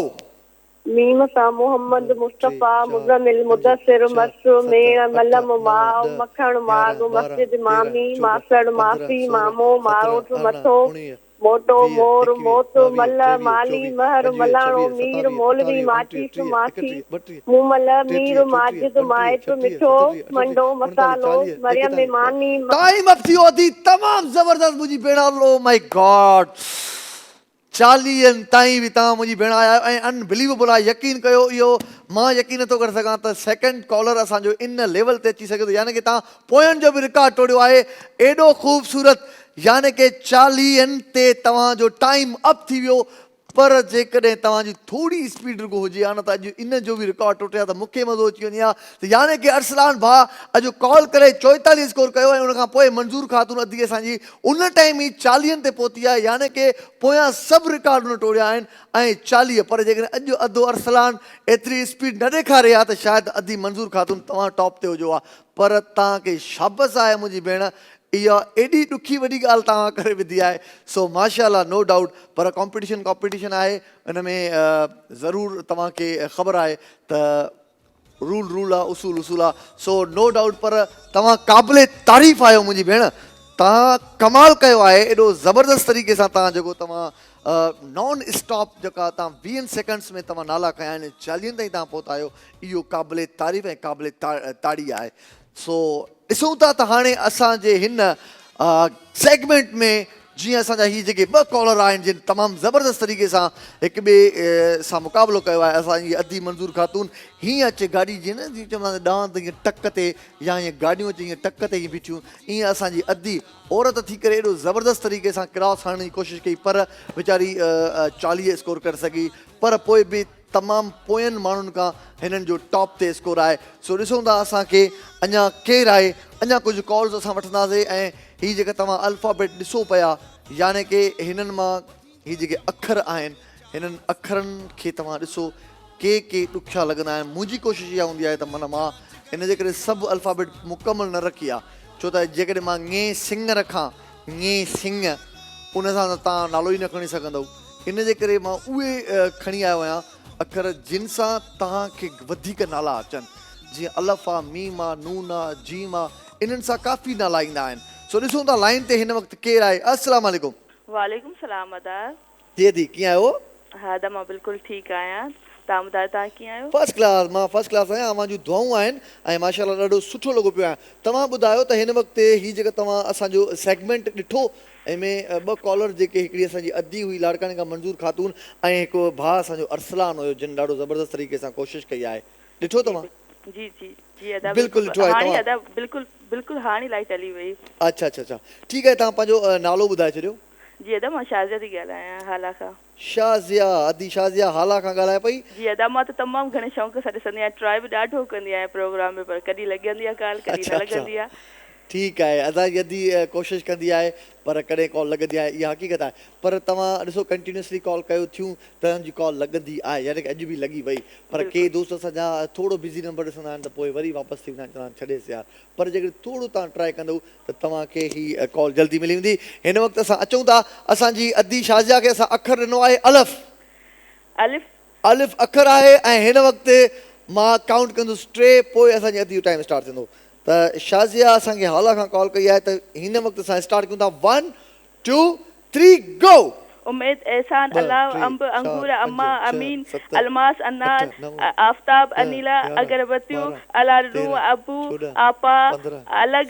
मीम सां मोहम्मद मुस्तफ़ा मुज़मिल मुदस्सिर मसरू में मलम माव मखण माग मस्जिद मामी मासड़ माफी मामो मारोट मथो मोटो मोर मोत मल माली महर मलाणो मीर मौलवी माचिस माखी मुमल मीर माजिद माइट मिठो मंडो मसालो मरियम मानी टाइम अप थियो थी तमामु ज़बरदस्त मुंहिंजी भेण ओ माय गॉड 40 ताईं बि तव्हां मुंहिंजी भेण आया ऐं अनबिलीवेबल आहे यकीन कयो इहो मां यकीन नथो करे सघां त सेकेंड कॉलर असांजो इन लेवल ते अची सघे थो यानी कि तव्हां पोयनि जो बि रिकॉर्ड टोड़ियो आहे एॾो ख़ूबसूरत यानी कि 40 ते तव्हांजो टाइम अप थी वियो पर जेकॾहिं तव्हांजी थोरी स्पीड रुगो हुजे हा न त अॼु इन जो बि रिकॉर्ड टुटे हा त मूंखे मज़ो अची वञे हा त यानी कि अरसलान भाउ अॼु कॉल करे 44 स्कोर कयो ऐं उनखां पोइ मंजूर खातून अदी असांजी उन टाइम ई 40 ते पहुती आहे यानी कि पोयां सभु रिकॉर्ड उन टोड़िया आहिनि ऐं 40 पर जेकॾहिं अॼु अधु अरसलान एतिरी स्पीड न ॾेखारे हा त शायदि अदी मंजूर खातून तव्हां टॉप ते हुजो हा पर तव्हांखे शाबस आहे मुंहिंजी भेण इहा एॾी ॾुखी वॾी ॻाल्हि तव्हां करे विधी आहे सो माशाअल्लाह नो डाउट पर कॉम्पिटिशन आहे हिन में ज़रूरु तव्हांखे ख़बर आहे त रूल आहे उसूल आहे सो नो डाउट पर तव्हां क़ाबिले तारीफ़ आहियो मुंहिंजी भेण तव्हां कमाल कयो आहे एॾो ज़बरदस्त तरीक़े सां तव्हां जेको तव्हां नॉन स्टॉप जेका तव्हां 20 सेकंड्स में तव्हां नाला खयां आहिनि 40 ताईं तव्हां पहुता आहियो इहो क़ाबिले तारीफ़ ऐं क़ाबिले ताड़ी आहे सो ॾिसूं था त हाणे असांजे हिन सेगमेंट में जीअं असांजा हीअ जेके 2 कॉलर आहिनि जिन तमामु ज़बरदस्त तरीक़े सां हिक ॿिए सां मुक़ाबिलो कयो आहे असांजी अदी मंजूर खातून हीअं अचे गाॾी जीअं न जीअं चवंदा ॾांहुं त ईअं टक ते या ईअं गाॾियूं अचे ईअं टक ते ईअं बीठियूं ईअं असांजी अदी औरत थी करे एॾो ज़बरदस्त तरीक़े सां क्रॉस हणण जी कोशिशि कई पर वीचारी 40 स्कोर करे सघी पर पोइ बि तमामु पोयनि माण्हुनि खां हिननि जो टॉप ते स्कोर आहे। सो ॾिसूं था असांखे अञा केरु आहे, अञा कुझु कॉल्स असां वठंदासीं। ऐं हीअ जेका तव्हां अल्फ़ाबेट ॾिसो पिया, यानी की हिननि मां हीअ जेके अखर आहिनि, हिननि अखरनि खे तव्हां ॾिसो के ॾुखिया लॻंदा आहिनि। मुंहिंजी कोशिशि इहा हूंदी आहे त माना मां इन जे करे सभु अल्फ़ाबेट मुकमल न रखी आहे, छो त जेकॾहिं मां ङे सिंग रखां, ङे सिंग, उन सां त तव्हां नालो ई न खणी सघंदव। इन जे करे मां उहे खणी आयो आहियां अखर जिन सां तव्हांखे वधीक नाला अचनि, जीअं अलफ़ आहे, मीम आहे, नून आहे, जीम आहे, इन्हनि सां काफ़ी नाला ईंदा आहिनि। सो ॾिसूं था लाइन ते हिन वक़्तु केरु आहे। अस्सलाम वालेकुम। वालेकुम सलाम अदार। जी दी, कीअं आहियो? हा दा, मां बिल्कुलु ठीकु आहियां। तव्हां ॿुधायो तव्हां कीअं आहियो? फर्स्ट क्लास, मां फर्स्ट क्लास आहियां। अव्हां जूं दुआऊं आहिनि ऐं माशाअल्लाह ॾाढो सुठो लॻो पियो आहे। तव्हां ॿुधायो त हिन वक़्तु हीअ जेका तव्हां असांजो सेगमेंट ॾिठो, हिनमें ॿ कॉलर जेके, हिकिड़ी असांजी अदी हुई लाड़काने खां मंज़ूर ख़ातून ऐं हिकु भाउ असांजो अरसलान हुयो, जिन ॾाढो ज़बरदस्त तरीक़े सां कोशिशि कई आहे। ॾिठो तव्हां? जी जी जी अदा, बिल्कुलु ॾिठो आहे हाणे तव्हां? अदा बिल्कुलु बिल्कुलु हाणे लाइट हली वई। अच्छा अच्छा अच्छा, ठीकु आहे। तव्हां पंहिंजो नालो ॿुधाए छॾियो। जी अदा, मां शाज़िया थी ॻाल्हायां हाला खां। शाज़िया, अदी शाज़िया हाला खां ॻाल्हाए पई। जी अदा, मां त तमामु घणे शौक़ सां ॾिसंदी आहियां, ट्राई बि ॾाढो कंदी आहियां प्रोग्राम में, पर कॾहिं लॻंदी आहे कॉल, कॾहिं न लॻंदी आहे। ठीकु आहे। असांजी अदी कोशिशि कंदी आहे पर कॾहिं कॉल लॻंदी आहे, इहा हक़ीक़त आहे। पर तव्हां ॾिसो कंटिन्यूसली कॉल कयो थियूं, तव्हांजी कॉल लॻंदी आहे, यानी की अॼु बि लॻी वई। पर के दोस्त असांजा थोरो बिज़ी नंबर ॾिसंदा आहिनि त पोइ वरी वापसि थी वेंदा आहिनि, चवंदा आहिनि छॾेसि यार। पर जेकॾहिं थोरो तव्हां ट्राए कंदव त तव्हांखे हीअ कॉल जल्दी मिली वेंदी। हिन वक़्तु असां अचूं था, असांजी अदी शाज़िया खे असां अखर ॾिनो आहे अलफ़। अलिफ अलिफ अखर आहे ऐं हिन वक़्तु मां काउंट कंदुसि 3, पोइ असांजी अदी जो टाइम स्टार्ट थींदो। त शाज़िया असांखे हाला खां कॉल कई आहे, त हिन वक़्तु असां स्टार्ट कयूं था। 1 2 3 गो। उमेद, एहसान, अलाव, अंब, अंगूर, अम्मा, अमीन, अलमास, अनार, आफ्ताब, अनीला, अगरबत्तियों, अलारू, अबू, आपा, अलग,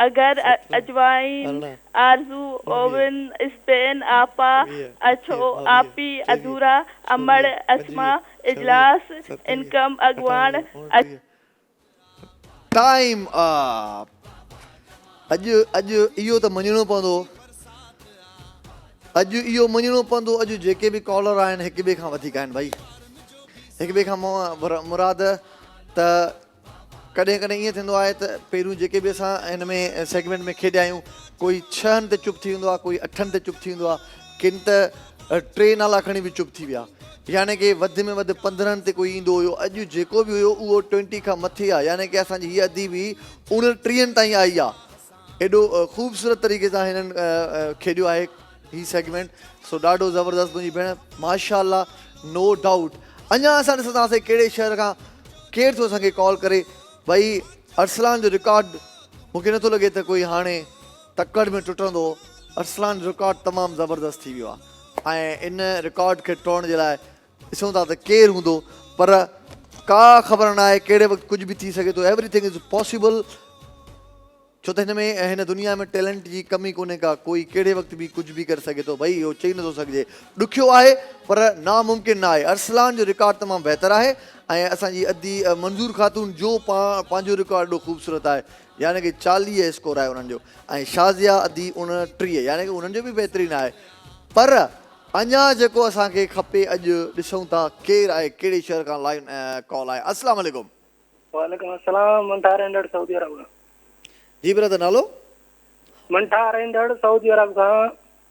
अगर, अजवाइन, आरजू, ओवन, स्पेन, आपा, अच्छो, आपी, अधूरा, अमड़, अस्मा, इजलास, इनकम, अगवान। Time up. अॼु इहो त मञिणो पवंदो, अॼु जेके बि कॉलर आहिनि हिक ॿिए खां वधीक आहिनि भाई, हिक ॿिए खां मुराद त कॾहिं कॾहिं ईअं थींदो आहे त पहिरियों जेके बि असां हिन में सेगमेंट में खेॾिया आहियूं, कोई 6 ते चुप थी वेंदो आहे, कोई 8 ते चुप थी वेंदो आहे, किन त 3 नाला खणी बि चुप थी विया, यानी की वधि में वधि 15 ते कोई ईंदो हुयो। अॼु जेको बि हुयो उहो 20 खां मथे आहे, यानी की असांजी हीअ अदी बि 29 ताईं आई आहे। एॾो ख़ूबसूरत तरीक़े सां हिननि खेॾियो आहे ही सेगमेंट। सो ॾाढो ज़बरदस्त मुंहिंजी भेण, माशाअल्लाह, नो डाउट। अञा असां ॾिसंदासीं कहिड़े शहर खां केरु थो असांखे कॉल करे। भई अरसलान जो रिकॉर्ड मूंखे नथो लॻे त कोई हाणे तकड़ में टुटंदो। अरसलान जो रिकॉर्ड तमामु ज़बरदस्त थी वियो आहे ऐं इन रिकॉर्ड खे टोड़ण जे लाइ ॾिसूं था त केरु हूंदो, पर का ख़बर न आहे, कहिड़े वक़्तु कुझु बि थी सघे थो। एवरीथिंग इज़ पॉसिबल, छो त हिन में हिन दुनिया में टैलेंट जी कमी कोन्हे का, कोई कहिड़े वक़्तु बि कुझु बि करे सघे थो। भई इहो चई नथो सघिजे, ॾुखियो आहे पर नामुमकिन न आहे। अरसलान जो रिकॉर्ड तमामु बहितरु आहे ऐं असांजी अदी मंज़ूर ख़ातून जो पंहिंजो रिकॉर्ड एॾो ख़ूबसूरत आहे, यानी की 40 स्कोर आहे उन्हनि जो, ऐं शाज़िया अदी 29, यानी की उन्हनि जो बि बहितरीनु आहे। पर अञा जेको असांखे खपे, अॼु ॾिसूं था केरु आहे, कहिड़े शहर खां लाइन कॉल आहे। अस्सलाम वालेकुम। वालेकुम अस्सलाम। मंठार इंदड़ सऊदी अरब। जी ब्रदर, नालो? मंठार इंदड़ सऊदी अरब खां।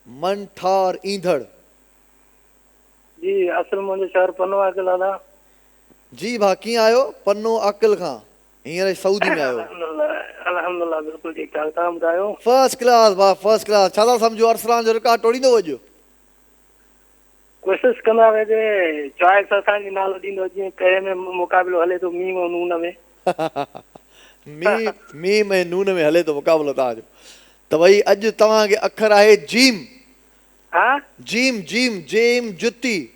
मंठार ईंदड़। जी, असल मुंहिंजो शहर पन्नो आकिल दादा। जी भाउ, कीअं आहियो? पन्नो आकिल खां हींअर सऊदी में आहियो? अल्हम्दुलिल्लाह बिल्कुलु ठीकु ठाक। तव्हां ॿुधायो? फर्स्ट क्लास भाउ, फर्स्ट क्लास। छा था सम्झो, अरसलान जो रिकॉर्ड टोड़ींदो अॼु? कोशिशि कंदा वेंदे, चॉइस असांजी नालो ॾींदो, जीअं कहिड़े में मुक़ाबिलो हले थो, मीम ऐं नून में। मीम ऐं नून में हले थो मुक़ाबिलो तव्हांजो। त भई अॼु तव्हांखे अखर आहे जीम। हा, जीम जीम जेम, जुती।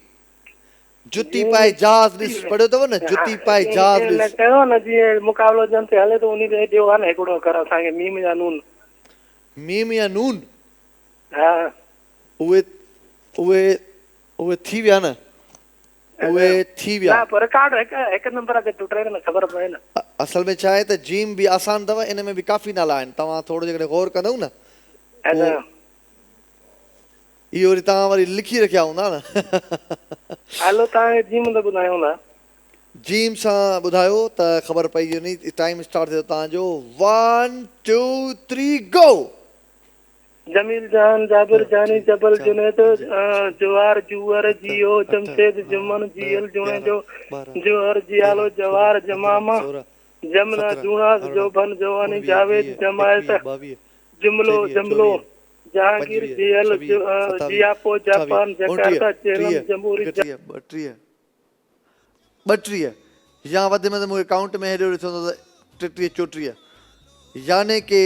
जुती पाए जहाज़ ॾिस, पढ़ियो अथव न, जुती पाए जहाज़ ॾिस। कयो न, जीअं मुक़ाबिलो जन ते हले थो, उन ते ॾियो आहे न हिकिड़ो अखर असांखे, मीम या नून। मीम या नून? हा, उहे थी विया न, उहे थी विया। पर रिकॉर्ड हिकु नंबर ते टुटे न, ख़बर पए न। असल में छा आहे त जीम बि आसान अथव, इन में बि काफ़ी नाला आहिनि। तव्हां थोरो जेकॾहिं गौर कंदव न, इहो वरी तव्हां वरी लिखी रखिया हूंदा न हेलो तव्हां जिम त ॿुधायो ना जीम सां ॿुधायो त ख़बर पई वञे टाइम स्टार्ट थियो तव्हांजो 1 2 3 गो जमील जान जाबिर जानी जबल जुनैद जवार जुअर जियो जमशेद जुमन जियल जुणे जो जोहर जियालो जवार जमामा जमना जुना जोबन जवानी जावेद जमायत जुमलो जमलो जहांगीर जियल जियापो जापान जकार्ता चेलम जमहूरी 32 या वधि में मुंहिंजे अकाउंट में हेॾो ॾिसो त 33 34 याने के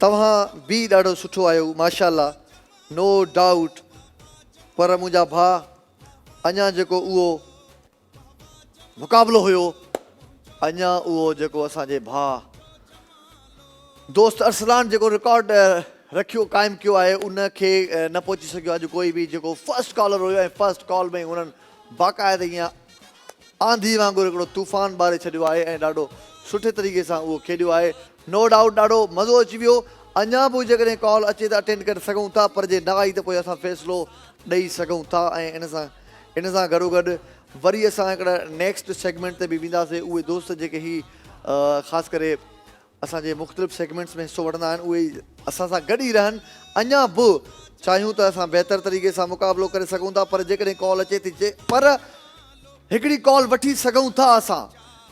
तव्हां बि ॾाढो सुठो आहियो माशाल्लाह नो डाउट पर मुंहिंजा भाउ अञा जेको उहो मुक़ाबिलो हुयो अञा उहो जेको असांजे भाउ दोस्त अरसलान जेको रिकॉर्ड रखियो क़ाइमु कयो आहे उनखे न पहुची सघियो अॼु कोई बि जेको फर्स्ट कॉलर हुयो ऐं फर्स्ट कॉल में उन्हनि बाक़ाइदा ईअं आंधी वांगुरु हिकिड़ो तूफ़ान ॿारे छॾियो आहे ऐं ॾाढो सुठे तरीक़े सां उहो खेॾियो आहे नो डाउट ॾाढो मज़ो अची वियो अञा बि जेकॾहिं कॉल अचे त अटेंड करे सघूं था पर जे न आई त पोइ असां फ़ैसिलो ॾेई सघूं था ऐं इन सां गॾोगॾु वरी असां हिकिड़ा नेक्स्ट सेगमेंट ते बि वेंदासीं उहे दोस्त जेके ही ख़ासि करे असांजे मुख़्तलिफ़ सेगमेंट्स में हिसो वठंदा आहिनि उहे असां सां गॾु ई रहनि अञा बि चाहियूं त असां बहितर तरीक़े सां मुक़ाबिलो करे सघूं था पर जेकॾहिं कॉल अचे थी पर हिकिड़ी कॉल वठी सघूं था असां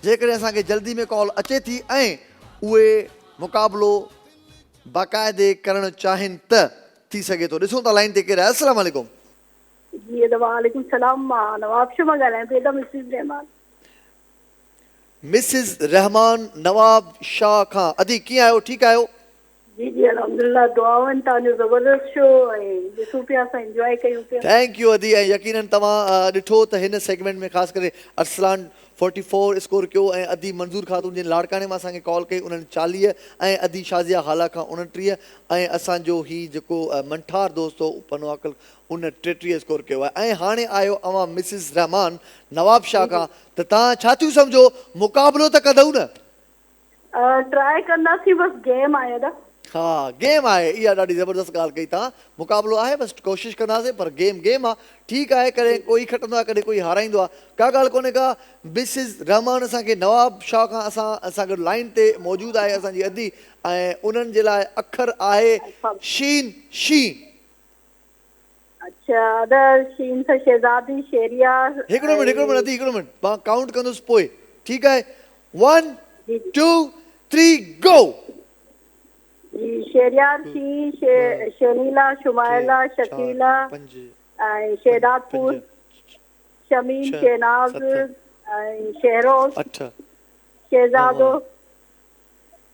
जेकॾहिं असांखे जल्दी में कॉल अचे थी ऐं उहे मुक़ाबिलो बाक़ाइदे करणु चाहिनि त थी सघे थो ॾिसूं था लाइन ते केरु आहे अस्सलाम वालेकुम जी वालेकुम सलाम मां नवाब शो मां ॻाल्हायां पई मिसिस रहमान मिसिस रहमान नवाब शाह खां अदी कीअं आहियो ठीकु आहियो जी जी अल्हम्दुलिल्लाह दुआउनि तव्हांजो ज़बरदस्त शो ऐं ॾिसूं पिया असां इंजॉय कयूं पिया थैंक यू अदी ऐं यकीनन तव्हां ॾिठो त हिन सेगमेंट में ख़ासि करे अरसलान 44 स्कोर कयो ऐं अदी मंज़ूर ख़ातून जिन लाड़काणे मां असांखे कॉल कई उन्हनि 40 ऐं अदी शाज़िया हाला खां 29 ऐं असांजो हीउ जेको मंठार दोस्त हो पनो अकल उन 33 स्कोर कयो आहे ऐं हाणे आयो अवां मिसिस रहमान नवाब शाह खां त तव्हां छा थियूं सम्झो मुक़ाबिलो त कंदव न ट्राई कंदासीं बसि गेम आहे दा हा गेम आहे इहा ॾाढी ज़बरदस्त ॻाल्हि कई तव्हां मुक़ाबिलो आहे बसि कोशिशि कंदासीं पर गेम आहे ठीकु आहे कॾहिं कोई खटंदो आहे कॾहिं कोई हाराईंदो आहे का ॻाल्हि कोन्हे का मिसिस रहमान असांखे नवाब शाह खां असां गॾु लाइन ते मौजूदु आहे असांजी अदी ऐं उन्हनि जे लाइ अखर आहे शीन शीन अच्छा अदर शीन सां शहज़ादी शेरिया हिकिड़ो मिनट अदी हिकिड़ो मिनट मां काउंट कंदुसि पोइ ठीकु आहे 1 2 3 गो जी शेरियार शी शनीला शुमाइला शकीला शहदादपुर शमीम शहनाज शहरोज शहजादो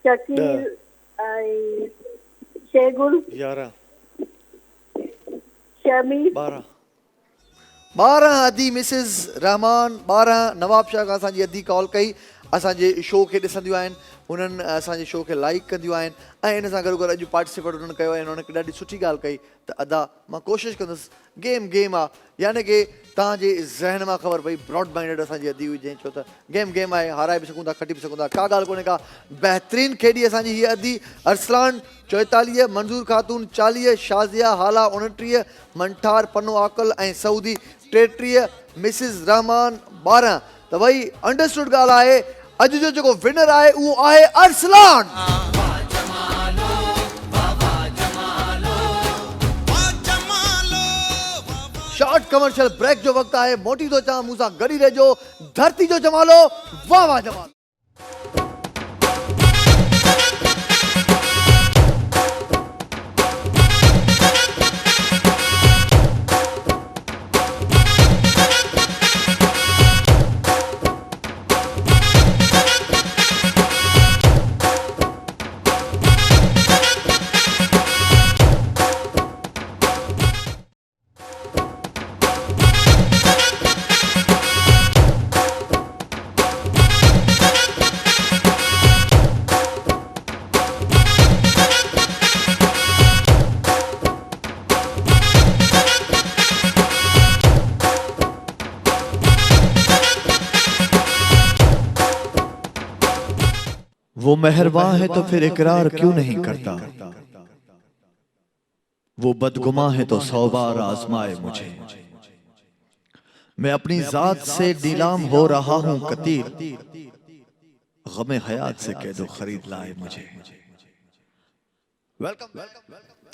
शकील शेगुल 11 शमी 12 अदी मिसिस रहमान 12 नवाब शाह खां असांजी अदी कॉल कई असांजे शो खे ॾिसंदियूं आहिनि उन्हनि असांजे शो खे लाइक कंदियूं आहिनि ऐं इन सां गॾोगॾु अॼु पार्टिसिपेट उन्हनि कयो ऐं उन्हनि ॾाढी सुठी ॻाल्हि कई त अदा मां कोशिशि कंदुसि गेम आहे यानी की तव्हांजे ज़हन मां ख़बर पई ब्रॉड माइंडेड असांजी अदी हुई जंहिं छो त गेम आहे हाराए बि सघूं था खटी बि सघूं था का ॻाल्हि कोन्हे का बहितरीनु खेॾी असांजी हीअ अदी अरसलान 44 मंज़ूर ख़ातून 40 शाज़िया हाला 29 मंठार पनो आकल ऐं सऊदी 33 मिसिस रहमान 12 त भई अंडरस्टूड ॻाल्हि आहे अॼु जो जेको विनर आहे उहो आहे अरसलान शॉर्ट कमर्शियल ब्रेक जो वक़्तु आहे मोटी थो चवां मूंसां गॾु ई रहिजो धरती जो जमालो वाह वाह जमालो वो मेहरबान है तो फिर इकरार क्यों नहीं करता वो बदगुमा है तो 100 बार आजमाए मुझे। मैं अपनी जात से नीलाम हो रहा हूं कतीर, गमे हयात से कह दो खरीद लाए मुझे। वेलकम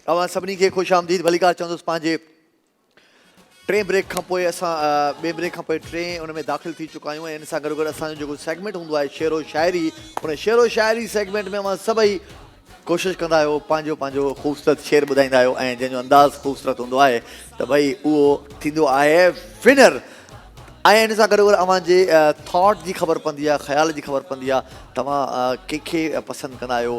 अवां सभिनी खे ख़ुशि आमदीद भलीकार चवंदुसि। पंहिंजे टे ब्रेक खां पोइ असां ॿिए ब्रेक खां पोइ टे उन में दाख़िल थी चुका आहियूं ऐं इन सां गॾो गॾु असांजो जेको सेगमेंट हूंदो आहे शेरो शाइरी, उन शेरो शाइरी सेगमेंट में अवां सभई कोशिशि कंदा आहियो पंहिंजो पंहिंजो ख़ूबसूरत शेर ॿुधाईंदा आहियो ऐं जंहिंजो अंदाज़ ख़ूबसूरत हूंदो आहे त भई उहो थींदो आहे विनर। ऐं इन सां गॾो गॾु अव्हांजे थॉट जी ख़बर पवंदी आहे, ख़्याल जी ख़बर पवंदी आहे, तव्हां कंहिंखे पसंदि कंदा आहियो,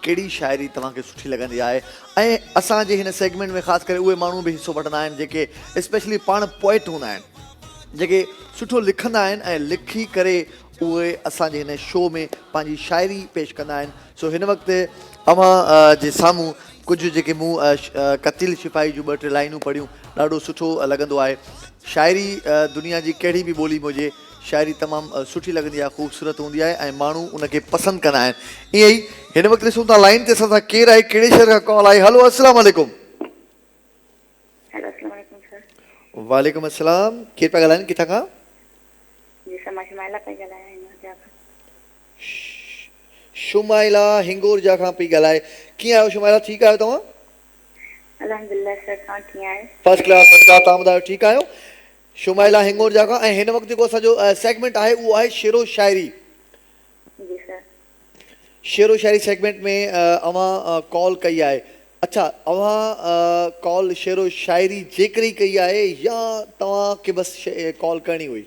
कहिड़ी शाइरी तव्हांखे सुठी लॻंदी आहे। ऐं असांजे हिन सेगमेंट में ख़ासि करे उहे माण्हू बि हिसो वठंदा आहिनि जेके स्पेशली पाण पोइट हूंदा आहिनि, जेके सुठो लिखंदा आहिनि ऐं लिखी करे उहे असांजे हिन शो में पंहिंजी शाइरी पेश कंदा आहिनि। सो हिन वक़्तु अव्हां जे साम्हूं कुझु जेके मूं कतील शिपाही जूं 2-3 लाइनूं पढ़ियूं, ॾाढो सुठो लॻंदो आहे। शाइरी दुनिया जी कहिड़ी बि ॿोली में हुजे, शाइरी तमामु सुठी लॻंदी आहे, ख़ूबसूरत हूंदी आहे ऐं माण्हू उनखे पसंदि कंदा आहिनि। ईअं ई हिन वक़्तु ॾिसूं था लाइन ते असां सां केरु आहे, कहिड़े शहर खां कॉल आई। हलो अस्सलाम वालेकुम। वालेकुम अस्सलाम, केरु पिया ॻाल्हाइनि, किथां खां? शुमाइला हिंगोरजा खां पई ॻाल्हाए। कीअं आहियो शुमाइला, ठीकु आहियो तव्हां? अल्हम्दुलिल्लाह सर, तव्हां कीअं आहियो? फर्स्ट क्लास तव्हां ॿुधायो ठीकु आहियो? शुमाइला हिंगोरजा खां। ऐं हिन वक़्तु जेको असांजो सेगमेंट आहे उहो आहे शेरो शाइरी। जी सर। शेरो शाइरी सेगमेंट में अव्हां कॉल कई आहे। अच्छा, अव्हां कॉल शेरो शाइरी जे करे कई आहे या तव्हांखे बसि कॉल करणी हुई?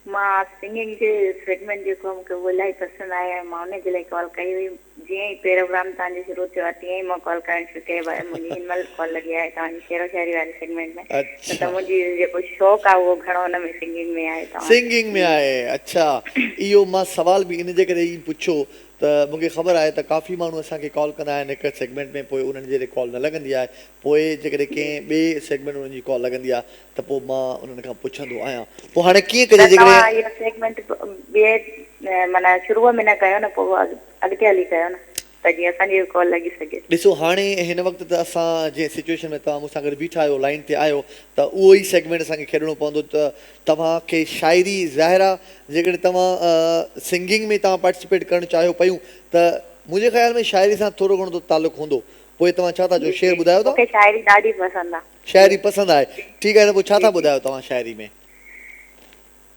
मां सिंगिंग जे सेगमेंट जेको मूंखे उहो इलाही पसंदि आहे, मां उनजे लाइ कॉल कई हुई। जीअं ई प्रोग्राम तव्हांजो शुरू थियो आहे तीअं ई मां कॉल करणु शुरू कयो आहे। मुंहिंजी हिन महिल कॉल लॻी आहे तव्हांजी शेरो शाइरी वारे सेगमेंट में। त मुंहिंजी जेको शौक़ु आहे उहो घणो हुन में सिंगिंग में आहे। सिंगिंग में आहे, अच्छा। इहो मां सवाल बि इन जे करे ई पुछो त मूंखे ख़बर आहे त काफ़ी माण्हू असांखे कॉल कंदा आहिनि हिकु सेगमेंट में, पोइ उन्हनि जे कॉल न लॻंदी आहे, पोइ जेकॾहिं कंहिं ॿिए सेगमेंट उन्हनि जी कॉल लॻंदी आहे त पोइ मां उन्हनि खां पुछंदो आहियां। पोइ हाणे कीअं कजे जेकॾहिं इहो सेगमेंट ॿिए माना शुरूअ में न कयो न, पोइ अॻिते हली कयो न, त जीअं असांजी कॉल लॻी सघे। ॾिसो हाणे हिन वक़्तु त असां जंहिं सिचुएशन में तव्हां मूंसां गॾु बीठा आहियो, लाइन ते आहियो, त उहो ई सेगमेंट असांखे खेॾणो पवंदो। त तव्हांखे शाइरी ज़ाहिर आहे, जेकॾहिं तव्हां सिंगिंग में तव्हां पार्टिसिपेट करणु चाहियो पियूं त मुंहिंजे ख़्याल में शाइरी सां थोरो घणो त तालुक़ु हूंदो। पोइ तव्हां छा था चओ, शेर ॿुधायो था? मूंखे शाइरी ॾाढी पसंदि आहे। शाइरी पसंदि आहे, ठीकु आहे। त पोइ छा था ॿुधायो तव्हां शाइरी में?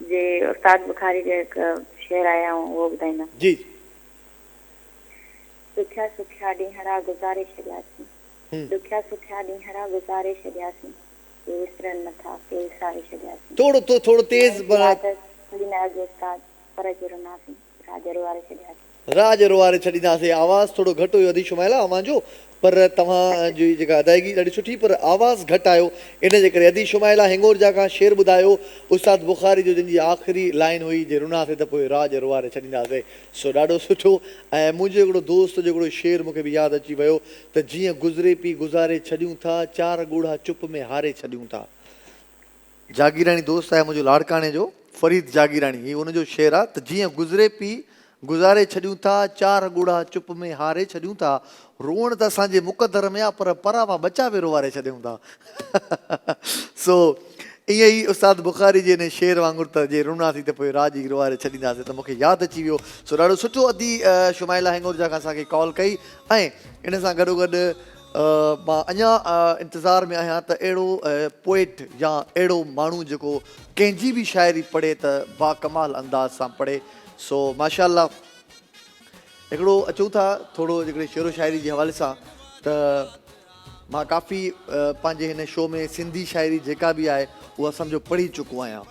जे उस्ताद बुखारी जो हिकु शेर आया उहो ॿुधाईंदा। जी। दुखिया सुखिया ॾींहं गुज़ारे छॾियासीं, दुखिया सुखिया ॾींहं गुज़ारे छॾियासीं, के विसरनि नथा के विसारे छॾियासीं। थोरो तेज़ पर जुरनासीं राज रुवारे छॾियासीं। राज रुवारे छॾींदासीं। आवाज़ थोरो घटि हुयो अदी शुमाइला अव्हांजो, पर तव्हांजी जेका अदायगी ॾाढी सुठी, पर आवाज़ घटि आयो। इन जे करे अदी शुमाइला हिंगोरजा खां शेर ॿुधायो उस्ताद बुखारी जो, जंहिंजी आख़िरी लाइन हुई जे रुनासीं त पोइ राज रुवारे छॾींदासीं। सो ॾाढो सुठो। ऐं मुंहिंजो हिकिड़ो दोस्त जो हिकिड़ो शेर मूंखे बि यादि अची वियो त जीअं गुज़रे पई गुज़ारे छॾियूं था, 4 ॻोढ़ा चुप में हारे छॾियूं था। जागीराणी दोस्त आहे मुंहिंजो लाड़काणे जो, फरीद जागीराणी, हीअ उनजो शेर आहे त जीअं गुज़रे पई गुज़ारे छॾियूं था, 4 ॻोढ़ा चुप में हारे छॾियूं था, रोअण त असांजे मुक़दर में आहे पर परां बचा बि रुवारे छॾियूं था। सो ईअं ई उस्ताद बुखारी जे हिन शेर वांगुरु त जे रुनासीं त पोइ राज ई रुवारे छॾींदासीं, त मूंखे यादि अची वियो। सो ॾाढो सुठो अदी शुमाइला हिंगोरजा खां असांखे कॉल कई। ऐं इन सां गॾो गॾु मां अञा इंतज़ार में आहियां त अहिड़ो पोइट या अहिड़ो माण्हू जेको कंहिंजी बि शाइरी पढ़े त बाकमाल अंदाज़ सां पढ़े। सो माशाअल्लाह हिकिड़ो अचूं था थोरो जेकॾहिं शेरो शाइरी जे हवाले सां, त मां काफ़ी पंहिंजे हिन शो में सिंधी शाइरी जेका बि आहे उहा सम्झो पढ़ी चुको आहियां।